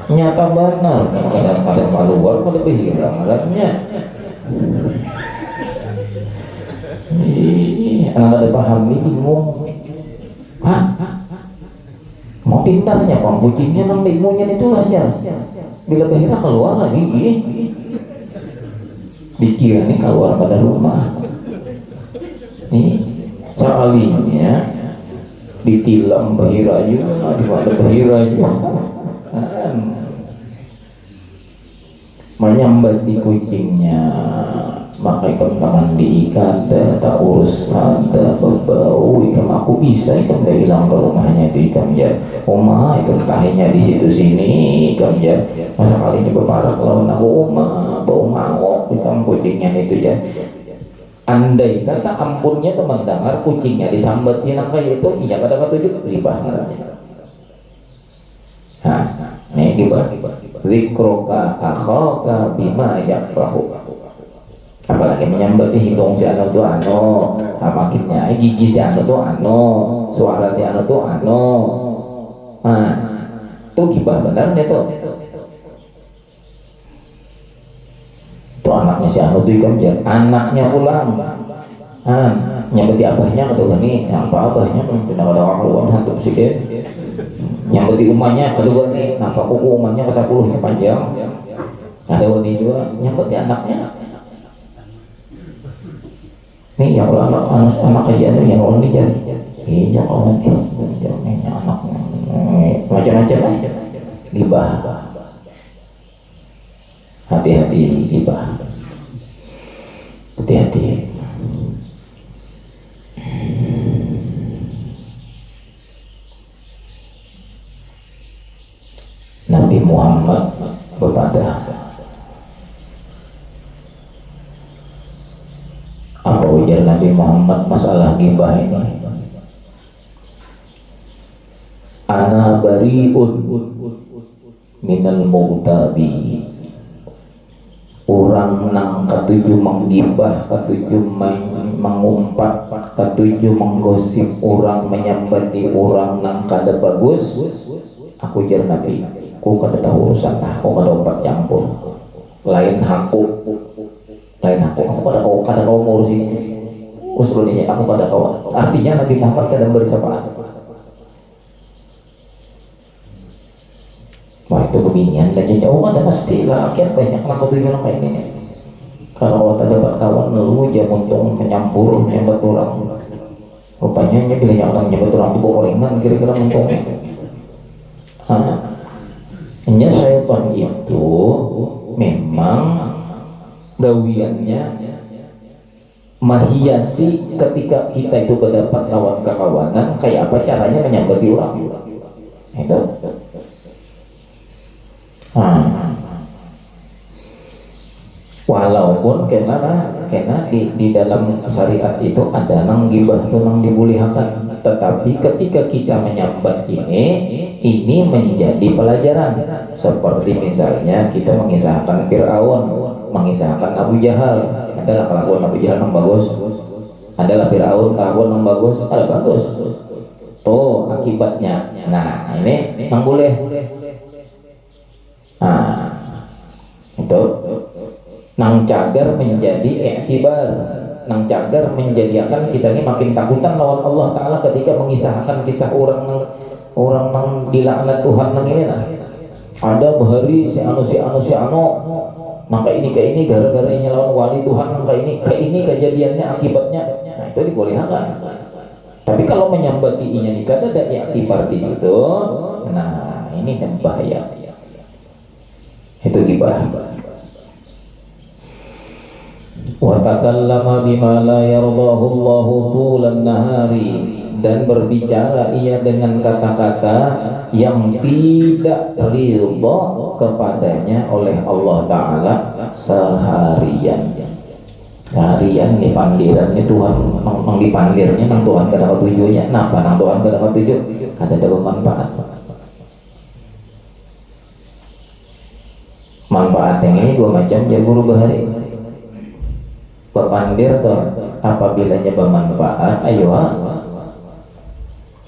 Nyata benar, kadang-kadang keluar pada behira malamnya. Anak ada paham nih bingung. Mau pintarnya bang kucingnya nang bingungnya itulah ya. Bila behira keluar lagi, dikira nih keluar pada rumah. Nih sekalinya ditilam behira juga, di mana behira juga. Menyambat di kucingnya, maka ikan kaman diikat, tak urus ada berbau ikan aku bisa ikan gak hilang ke rumahnya itu ikan ya, oma ikan tahinya di situ sini ikan ya, masa kali ini berparak lawan aku oma bau mangok ikan kucingnya itu ya. Andai kata ampunnya teman dengar kucingnya disambat di nangka itu, iya pada ketujuh ribah. Nah, ini gibah. Zikroka akhaka bima yakrahu. Apalagi menyambati hidung si anu tuh anu, makinnya gigi si anu tuh anu, suara si anu tuh anu. Nah, itu gibah benar tuh. Itu anaknya si anu tuh ikan jar, anaknya ulang. Nyambati abahnya atau gini, yang apa abahnya tidak ada waktuan hantu sih deh. Nyambati umahnya kedua nih, nampak kuku umahnya ke 10-nya panjang. Ada wani juga nyambati anaknya. Nih yang anak kajian yang orang ini jadi, iya orang ini anak macam-macam aja, gibah. Hati-hati gibah, hati-hati. Nabi Muhammad berbantah. Apa ujar Nabi Muhammad masalah gibah ini? Ana bari'un minal mughtabi. Orang nang ketujuh menggibah, ketujuh mengumpat, ketujuh menggosip orang, menyambati orang nang kada bagus. Aku ujar Nabi, aku kada tahu urusan, aku kada umpat campur. Lain aku kada kau ngurusin usul ini, aku kada kau. Artinya Nabi Muhammad kada bersyafaat. Wah itu kebinian dan jauh ada pasti lah, akhirnya banyak anak ketujuh orang kayak gini. Kalau tak dapat kawan lu dia untung menyampur nyambat orang. Rupanya nya bila orang nyambat orang di korengan kira-kira untung. Hanya syaitan itu memang gawiannya menghiasi ketika kita itu berdapat lawan kekawanan, kayak apa caranya menyambati orang itu. Walaupun karena di dalam syariat itu ada nang gibah itu nang dibolehkan, tetapi ketika kita menyambat ini menjadi pelajaran. Seperti misalnya kita mengisahkan Fir'aun, mengisahkan Abu Jahal. Adalah kelakuan Abu Jahal yang bagus, adalah Fir'aun kelakuan yang bagus, ada bagus. Tuh akibatnya. Nah ini yang boleh. Itu nang cagar menjadi iktibar, nang cagar menjadikan kita ini makin takutan lawan Allah Ta'ala ketika mengisahkan kisah orang nang dilaknat Tuhan nang ini lah. Ada bahari si anu maka ini kayak ini gara-gara ini lawan wali Tuhan nang kayak ini kejadiannya akibatnya. Nah itu dibolehkan. Tapi kalau menyambati ini kada ada iktibar di situ, nah ini yang bahaya. Itu gibah. Wa takallama bima la yardahu Allahu tulan nahari, dan berbicara ia dengan kata-kata yang tidak ridha kepadanya oleh Allah Ta'ala seharian. Seharian di pandirannya Tuhan, nang dipandirnya nang Tuhan kada tujuannya. Napa nang Tuhan kada tujuan? Kada ada bermanfaat. Manfaat yang ini dua macam ya guru bahari. Pepandir tuh apabila bermanfaat, ayo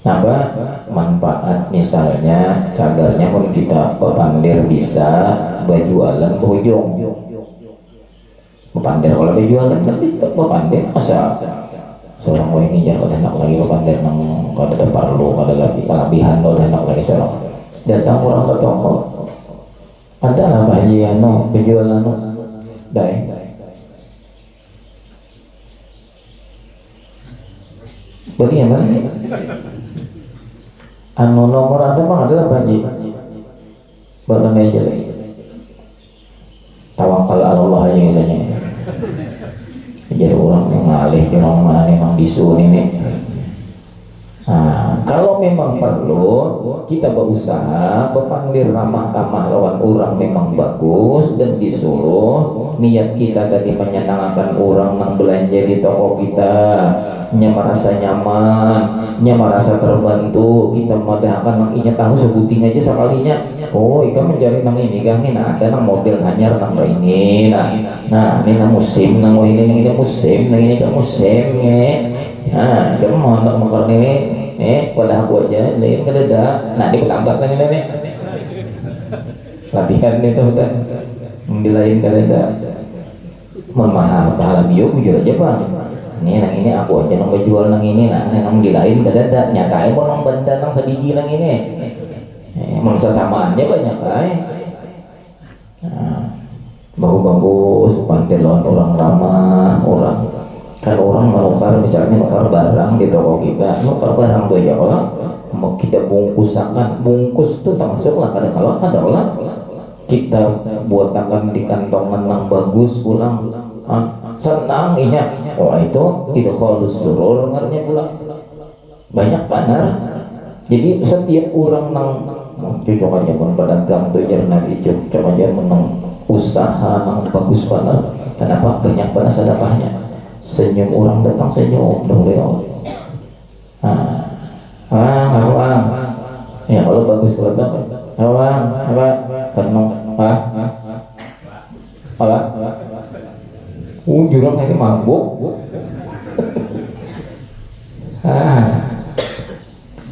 apa manfaat, misalnya cagarnya pun kita pepandir bisa berjualan berujung. Pepandir kalau berjualan kan pepandir masa seorang wah ini jangan enak lagi pepandir nang kalau ada perlu kalau lagi kelebihan kalau enak lagi seorang datang orang ke toko. Ada lah bayi penjualan dai. Bagaimana? Anu nomor ada mah adalah bayi. Barang aja lagi. Tawakal Allah aja misalnya. Jadi orang mengalih orang mana memang bisu ini. kalau memang perlu kita berusaha bepanggil ramah tamah lawan orang memang bagus dan disuruh niat kita tadi menyenangkan orang yang belanja di toko kita, nya merasa nyaman, nya merasa terbantu, kita mengadakan nang inya tahu sebuting aja sekalinya. Oh, ikan mencari nang ini kan ini nah, ada nang model hanyar nang ini nah ini nang musim nang ini musim nang ini kan musim nah kamu mau nak makan ini pada aku aja lain kadada nah dia bertambah lagi nih latihan itu udah di lain kadada mohon maaf pahala bio jujur aja bang ini aku aja nang jual nang ini nah nang di lain kadada nyatain mau nang benda nang sebiji nang ini emang sesamaannya banyak kan bagus-bagus pantelan orang ramah orang kan orang menukar misalnya nukar barang di toko kita nukar barang tuh ya orang mau kita bungkusakan bungkus tuh termasuk lah kadang-kadang ada orang kita buatakan di kantongan yang bagus pulang senang inya oh itu tidak halus surur ngarnya pulang banyak benar jadi setiap orang nang cocok aja pun pedagang tuh jangan cocok aja menang usaha nang bagus benar kenapa banyak benar sedekahnya senyum orang datang senyum dong beliau awang ya kalau bagus kalau datang awang apa kenong apa jurang ini mabuk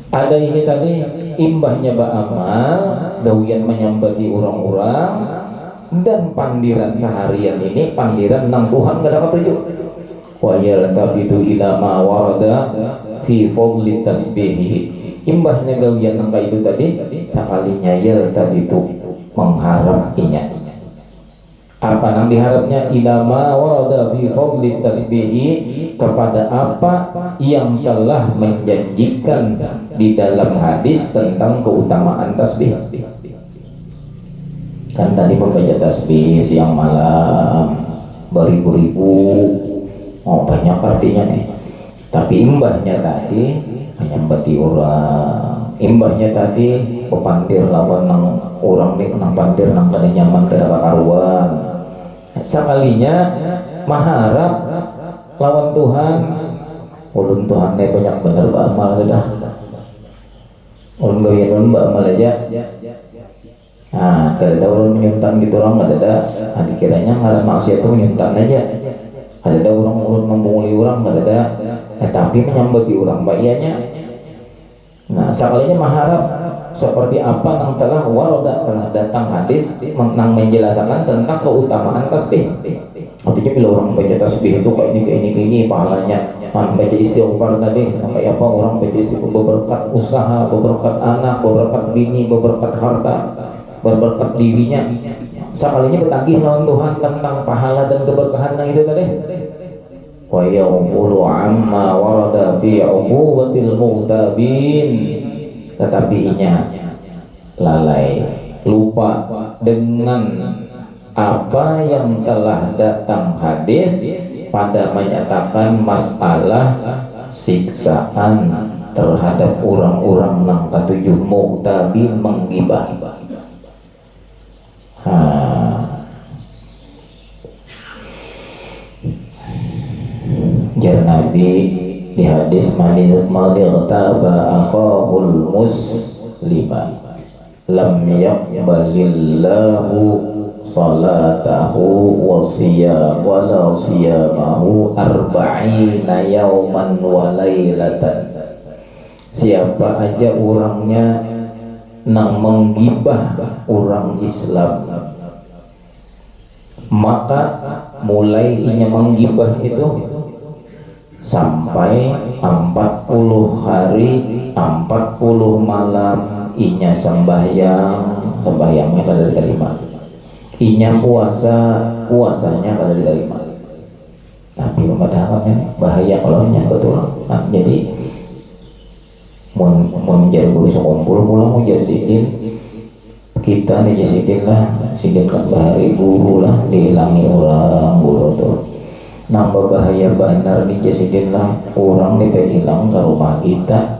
ada ini tadi imbahnya ba'amal gawian menyambati orang-orang dan pandiran seharian ini pandiran nang Tuhan gak dapat tujuh wa yaltafitu ila ma warada fi fadli tasbihi imbahnya gawian nang itu tadi sekalinya yaltafitu mengharap inya apa nang diharapnya ila ma warada fi fadli tasbihi kepada apa yang telah menjanjikan di dalam hadis tentang keutamaan tasbih kan tadi membaca tasbih siang malam beribu-ribu oh banyak artinya nih tapi imbahnya tadi menyambati orang imbahnya tadi pepandir lawan nang orang nih nang pandir nang kada nyaman kada karuan sekalinya maharap lawan Tuhan ulun Tuhan nih banyak bener beramal sudah ulun gawian beramal aja kada ada ulun menyuntan gitu orang kada ada dikiranya ngaran maksiat itu menyuntan aja ada orang membunguli orang ada tapi menyambati orang baiknya nah sekalinya maharap seperti apa yang telah warada telah datang hadis yang menjelaskan tentang keutamaan tasbih artinya bila orang baca tasbih itu kayak ini pahalanya baca istighfar tadi kayak apa orang baca istighfar berberkat usaha berberkat anak berberkat bini berberkat harta berberkat dirinya sekalinya bertagih lawan Tuhan tentang pahala dan keberkahan yang itu tadi wa yaqulu amma warada fi uqubatil mughtabin tetapi inya lalai lupa dengan apa yang telah datang hadis pada menyatakan masalah siksaan terhadap orang-orang yang ketujuh mughtabin menggibah jar Nabi di hadis madirtaba akhahul muslima lam yaqbalillahu salatahu wa siyamahu arba'ina yawman wa laylatan siapa aja orangnya nang menggibah orang Islam maka mulai inya menggibah itu sampai 40 hari 40 malam inya sembahyangnya kada diterima inya puasanya kada diterima tapi memadakannya bahaya kalau inya betul jadi menjadi guru sekompul pulang mau jasidin kita nih jasidin lah sidin kan bahari guru lah dihilangi orang guru tuh nambah bahaya benar nih jasidin lah orang nih hilang ke rumah kita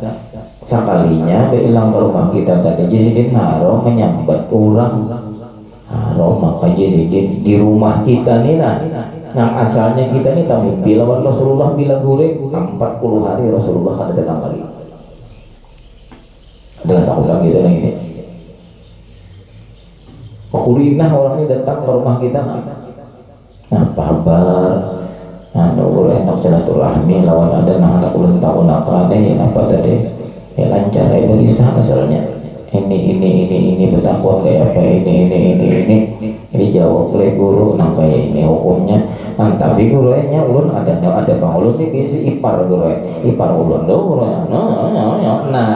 Sekalinya bilang ke rumah kita tadi jadi naro menyambat orang naro, maka jadi di rumah kita nih nah, nah asalnya kita nih tamu bilang Rasulullah bilang goreng 40 hari Rasulullah ada datang lagi dengan tahu gitu nih ini kulinah orang ini datang ke rumah kita nah kabar anu boleh enak silaturahmi lawan ada nah anak ulang tahun apa tadi ya lancar ya bagi asalnya ini bertakwa kayak apa ini jawab oleh guru nah kayak ini hukumnya nah tapi gurunya ulun ada bang ulun sih biasa ipar ulun do gurunya nah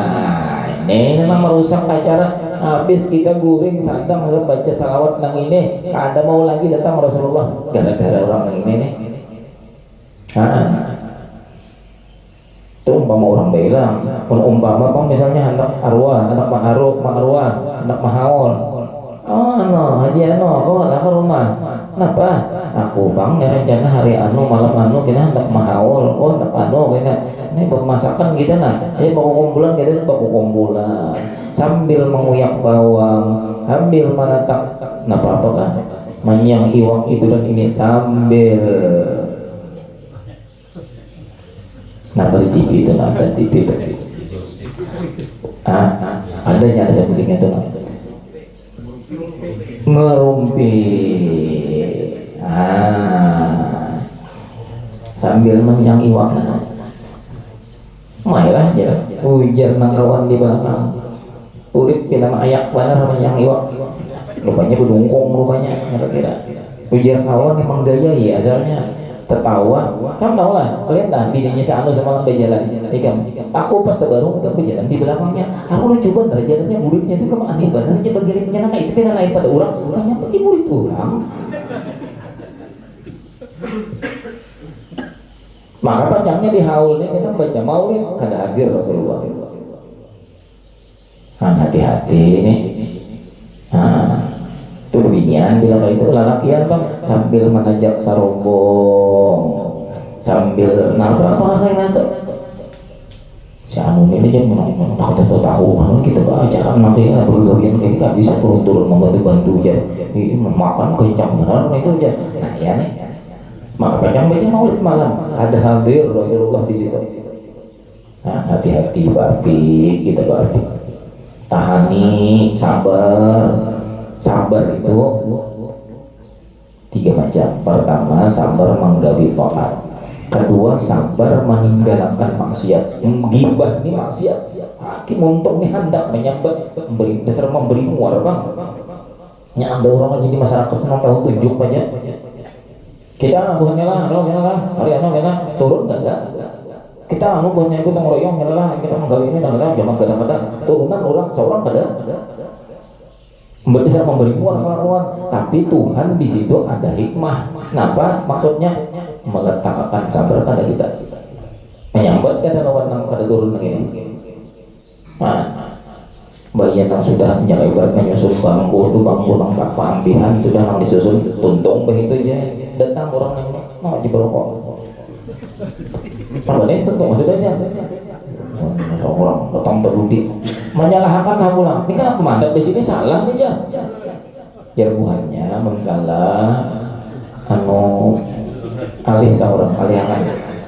ini memang merusak acara habis kita guring sandang baca salawat nang ini ada mau lagi datang Rasulullah gara-gara orang nang ini nih itu umpama orang bilang umpama bang misalnya anak arwah anak anak mahaul haji kau lah ke rumah kenapa aku bang ya rencana hari malam kena anak mahaul anak kena ini buat masakan kita baku kumpulan kita baku kumpulan sambil menguyak bawang sambil menatap apa kan manyang iwak itu dan ini sambil TV itu TV itu adanya ada sebutnya itu ngerumpi sambil menyang iwak mainlah ya hujan nangkawan di belakang kulit film ayak benar menyang iwak rupanya bedungkung rupanya kira-kira hujan kawan emang gaya ya asalnya tertawa kamu tahu lah kalian dah bininya si Anu semalam berjalan ikan aku pas terbaru kita berjalan di belakangnya aku udah coba ntar jalannya muridnya itu kemana aneh banget aja bergeraknya nah itu kan lain pada orang orangnya pergi murid orang maka pancangnya di haulnya kita baca maulid kada hadir Rasulullah hati-hati ini itu beginian bilang itu lalakian bang sambil mengajak sarombong sambil apa kayak nanti si Anu ini aja takut tahu kan kita baca kan nanti bergawian kayak gak bisa turun membantu aja ini makan kencang benar itu aja nah ya nih maka panjang baca maulid malam ada hadir Rasulullah di situ nah hati-hati bapi kita bapi tahani sabar itu 3 macam. Pertama sabar menggawi taat, kedua sabar meninggalkan maksiat. Gibah ini maksiat hakim untung nih hendak menyambat memberi muar bang nya ada orang jadi masyarakat senang tahu tunjuk aja kita bukannya lah hari turun gak kita bukannya ikut ngeroyong kita menggawi ini jangan kadang-kadang turunan orang seorang pada bisa memberi muar, tapi Tuhan di situ ada hikmah. Kenapa? Maksudnya meletakkan sabar pada kita, menyambat kan lawan nang pada turun ini. Nah, bayi yang sudah menjaga ibaratnya nyusun bambu nang pampihan sudah nang disusun tuntung begitu aja. Datang orang yang mau diberokok. Apa nih tuntung maksudnya? Orang datang berludi menyalahkan pulang ini kan pemandat di sini salah nih ya jarbuhannya mengsalah alih seorang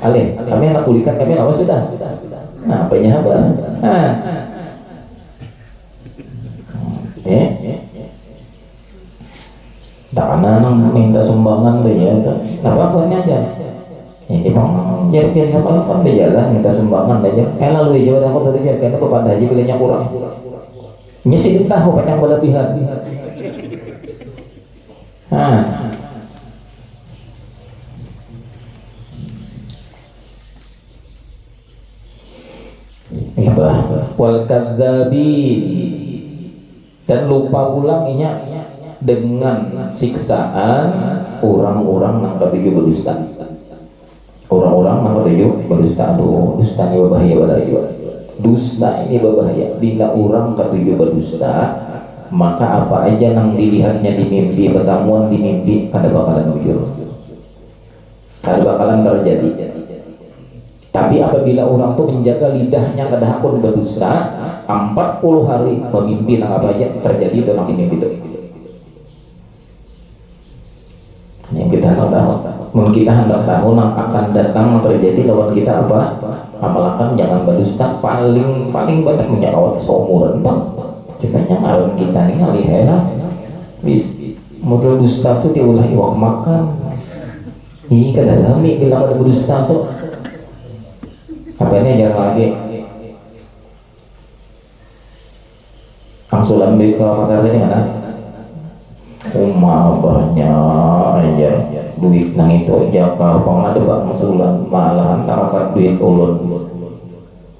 alih kami anak kulikan kami awas sudah nah apanya apa tak karena minta sumbangan tuh ya apa aja ini bang jadi apa kan berjalan minta sumbangan aja lalu aja aku tadi aja karena kepada haji bilangnya kurang nyesi tahu panjang berlebihan wal kadzabin dan lupa ulang inya dengan siksaan orang-orang yang ketujuh berdusta. Orang-orang yang ketujuh berdusta, dusta ini berbahaya dusta ini berbahaya. Bila orang ketujuh berdusta, maka apa aja yang dilihatnya di mimpi, pertemuan di mimpi kada bakalan jujur, kada bakalan terjadi. Tapi apabila orang tuh menjaga lidahnya kedahapun berdusta 40 hari memimpin apa aja terjadi itu nanti mimpi itu. Yang kita hendak tahu, mungkin kita hendak tahu yang akan datang terjadi lawan kita apa? Amalkan jangan berdusta paling banyak menyakawat seumuran bang. Kita ngawan kita ini ngalih heran. Bis model dusta tuh diulah iwak makan. Ini kadang-kadang bilang ada berdusta tuh. Apa ini jangan lagi angsulan di ke pasar ini kan? Banyak aja duit nang itu aja kalau ada bak angsulan malahan tarakat duit ulun.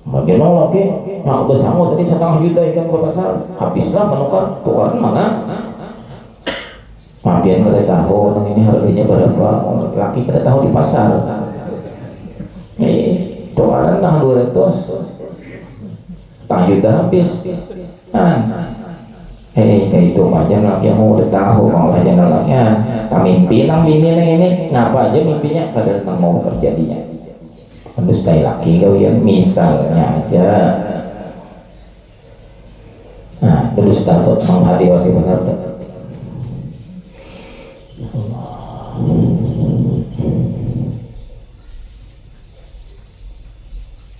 Bagian lagi nak bersama tadi 1,5 juta ikan ke pasar habislah menukar tukaran mana? Mabian kada tahu nang ini harganya berapa? Laki kada tahu di pasar. Tukaran tanggal 200 setengah juta habis kayak itu aja lagi yang udah tahu mau aja nolaknya tak mimpi nang bini ini ngapa aja mimpinya padahal nang mau terjadinya terus sekali lagi kau yang misalnya aja terus takut menghati-hati benar tuh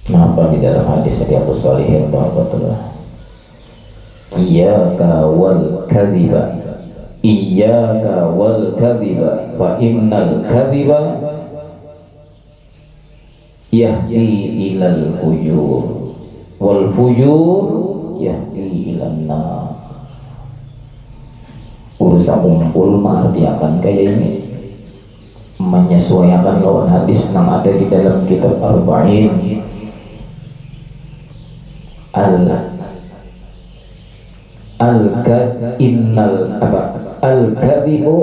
Kenapa di dalam hadis setiap sholihin bahwa iyyaka wal kadhiba iyyaka wal kadhiba fa innal kadhiba yahdi ilal fujur wal fujur yahdi ilan nar. Urusan umpul mengartiakan kayak ini menyesuaikan lawan hadis yang ada di dalam kitab Arba'in al-kadhibu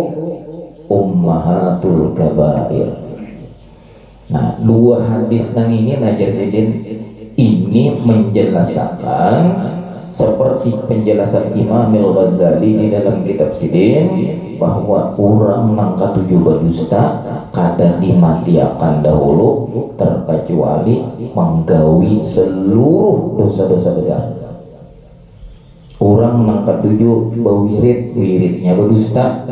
ummahatul kabair. Nah, dua hadis nang ini najasidin ini menjelaskan seperti penjelasan Imam Al-Ghazali di dalam kitab Sidin bahwa orang nang katujuh berdusta kada dimatiakan dahulu terkecuali menggawi seluruh dosa-dosa besar. Orang nang ketujuh wiridnya berdusta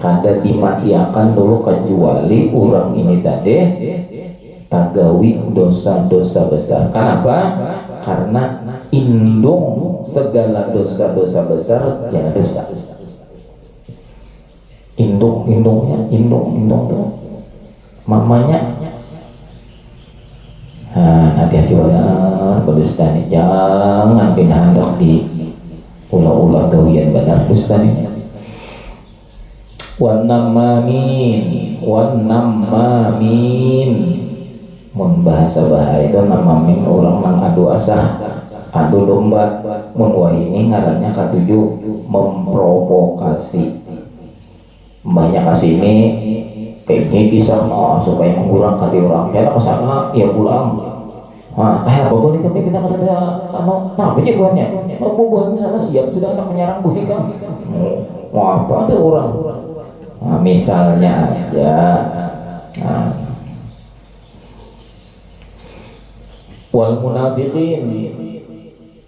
kada dimatiakan dulu kecuali orang ini tadi tagawi dosa-dosa besar. Kenapa? Karena indung segala dosa-dosa besar ya dosa. Indungnya tuh mamanya. Hati-hati banget berdusta nih, jangan pindah di ulah-ulah gawian benar dusta nih. Wan namamin mun bahasa bahaya itu namamin orang nang adu asah adu domba. Mun wah ini ngarannya katujuh memprovokasi. Banyak kasini kayak ini pisah supaya mengurang hati orang kayak kesana ya pulang apa boleh tapi kita kada ada apa aja buahnya buahnya sana siap sudah anak menyerang buah kan mau apa ada orang misalnya aja wal munafiqin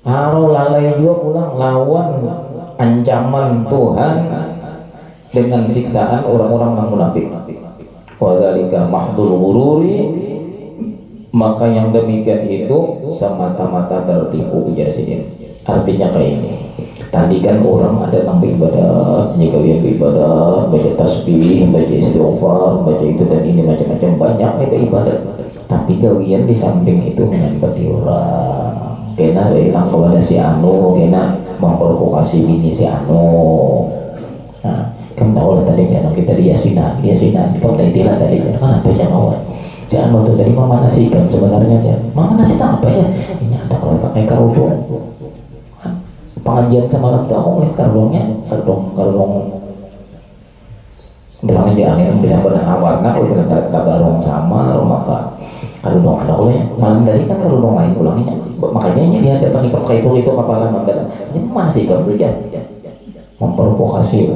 haro lalai juga pulang lawan ancaman Tuhan dengan siksaan orang-orang yang munafik. Wadzalika mahdul ghururi, maka yang demikian itu semata-mata tertipu jadinya. Artinya kayak ini. Tadi kan orang ada yang beribadah, jika yang beribadah, baca tasbih, baca istighfar, baca itu dan ini macam-macam banyak nih ibadah. Tapi gawian di samping itu menyempati orang. Kena hilang kepada si anu, kena memprovokasi bini si anu. Kamu tahu lah tadi kan kita di yasinan kamu tadi tidak tadi kan apa yang awal jangan waktu tadi mama nasi kan sebenarnya ya mama nasi apa ya ini ada kalau pakai karudung pengajian semalam tahu nih karudung bilang aja akhirnya bisa warna kalau kita tabarong sama maka karudung ada oleh malam tadi kan karudung lain ulangnya makanya ini dia ada panik pakai itu kepala mandala ini mana sih kamu saja memprovokasi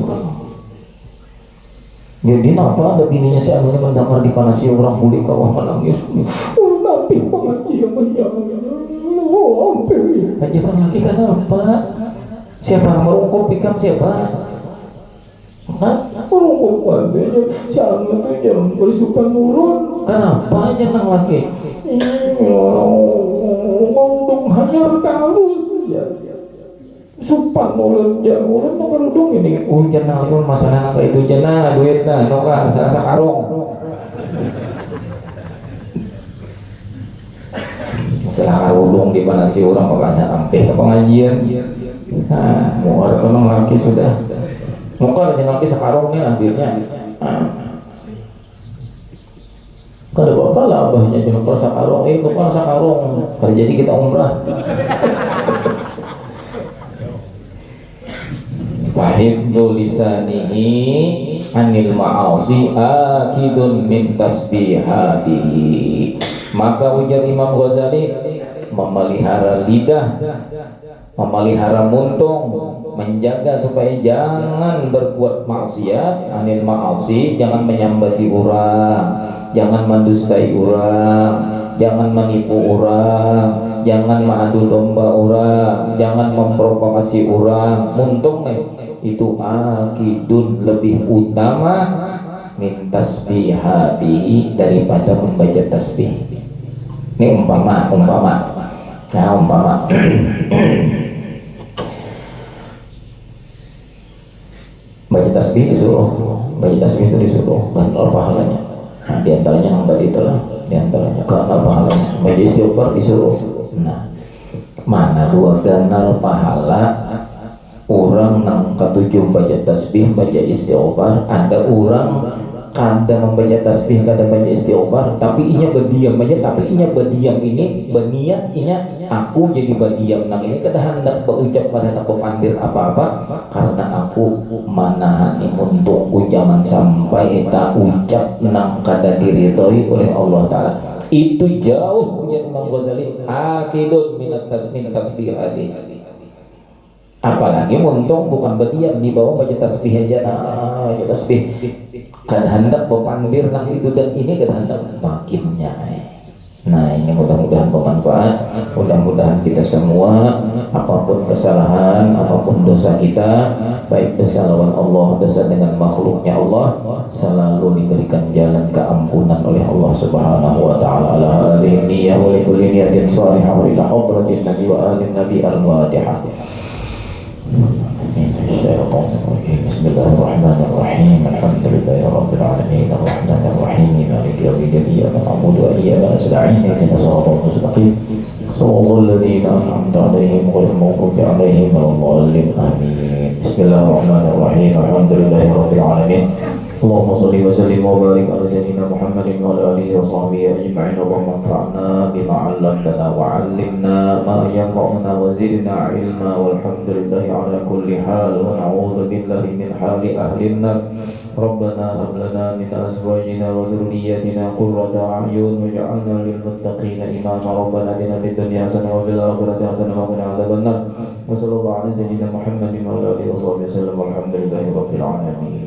jadi kenapa ada bininya si anu mendengar dipanasi orang kulit kawah menangis Tapi pengajian Ajakan lagi kenapa? Siapa yang merungkop pikam siapa? Kan merungkop kabeh jangan itu jangan bersuka nurun. Kenapa jangan lagi? Ngomong hanya terus ya. Supan ulun ya ulun nu kerudung ini hujan ulun masalah apa itu jana duitna nu ka sarasa karung. Masalah karudung di mana si orang makanya sampai ke pengajian. Nah, mau ada penong lagi sudah. Muka jangan lagi sekarungnya akhirnya. Kada apa-apa lah abahnya jangan per sakarung, bukan sakarung. Kalau jadi kita umrah. Fahimdu lisanihi anil ma'asi akidun min tasbihatihi. Maka ujar Imam Ghazali, memelihara lidah, memelihara muntung, menjaga supaya jangan berbuat maksiat, anil ma'asi, jangan menyambati orang, jangan mendustai orang, jangan menipu orang, jangan mengadu domba orang, jangan memprovokasi orang. Muntung itu akidun lebih utama min tasbihatihi daripada membaca tasbih. Ini umpama. Nah, umpama baca tasbih disuruh, baca tasbih itu disuruh ganal pahalanya. Nah, diantaranya hamba itulah, diantaranya ganal pahalanya. Baca istighfar disuruh. Nah, mana dua ganal pahala orang nang ketujuh baca tasbih, baca istighfar, ada orang kada membaca tasbih, kada baca istighfar, tapi inya berdiam aja, tapi inya berdiam ini berniat inya aku jadi berdiam nang ini kada hendak berucap, kada hendak berpandir apa-apa, karena aku manahani untukku jangan sampai tak ucap nang kada diridhoi oleh Allah Ta'ala. Itu jauh ujar Imam Ghazali akidun minat tasbihati. Apalagi muntung bukan berdiam di bawah baca tasbih aja. Baca tasbih kan hendak berpandir nang itu dan ini kan hendak makinnya. Nah, ini mudah-mudahan bermanfaat. Mudah-mudahan kita semua, apapun kesalahan, apapun dosa kita, baik dosa lawan Allah, dosa dengan makhluknya Allah, selalu diberikan jalan keampunan oleh Allah Subhanahu wa taala. Ala hadhihi niyyah wa kulli niyatin shalihah wa ila hadratin nabi wa alin nabi al-Fatihah. Bismillahirrahmanirrahim. Alhamdulillahirabbil alamin. Arrahmanirrahim. Maliki yaumiddin. Iyyaka na'budu wa iyyaka nasta'in. Ihdinas siratal mustaqim. Shiratal ladzina an'amta 'alaihim ghairil maghdubi 'alaihim waladdallin. Amin. Bismillahirrahmanirrahim. Alhamdulillahirabbil alamin. Allahumma shalli wa sallim wa barik ala sayyidina Muhammadin wa ala alihi wa sahbihi ajma'in. Allahumma anfa'na bima 'allamtana wa 'allimna ma yanfa'una wa zidna 'ilma. Walhamdulillahi ala kulli hal wa na'udzu billahi min hali ahli an-nar. Rabbana hab lana min azwajina wa dhurriyyatina qurrata a'yun waj'alna lil muttaqina imama. Rabbana atina fid dunya hasanah wa fil akhirati hasanah wa qina adzabannar. Wa sallallahu ala sayyidina Muhammadin wa ala alihi wa sahbihi wasallam. Walhamdulillahi rabbil alamin.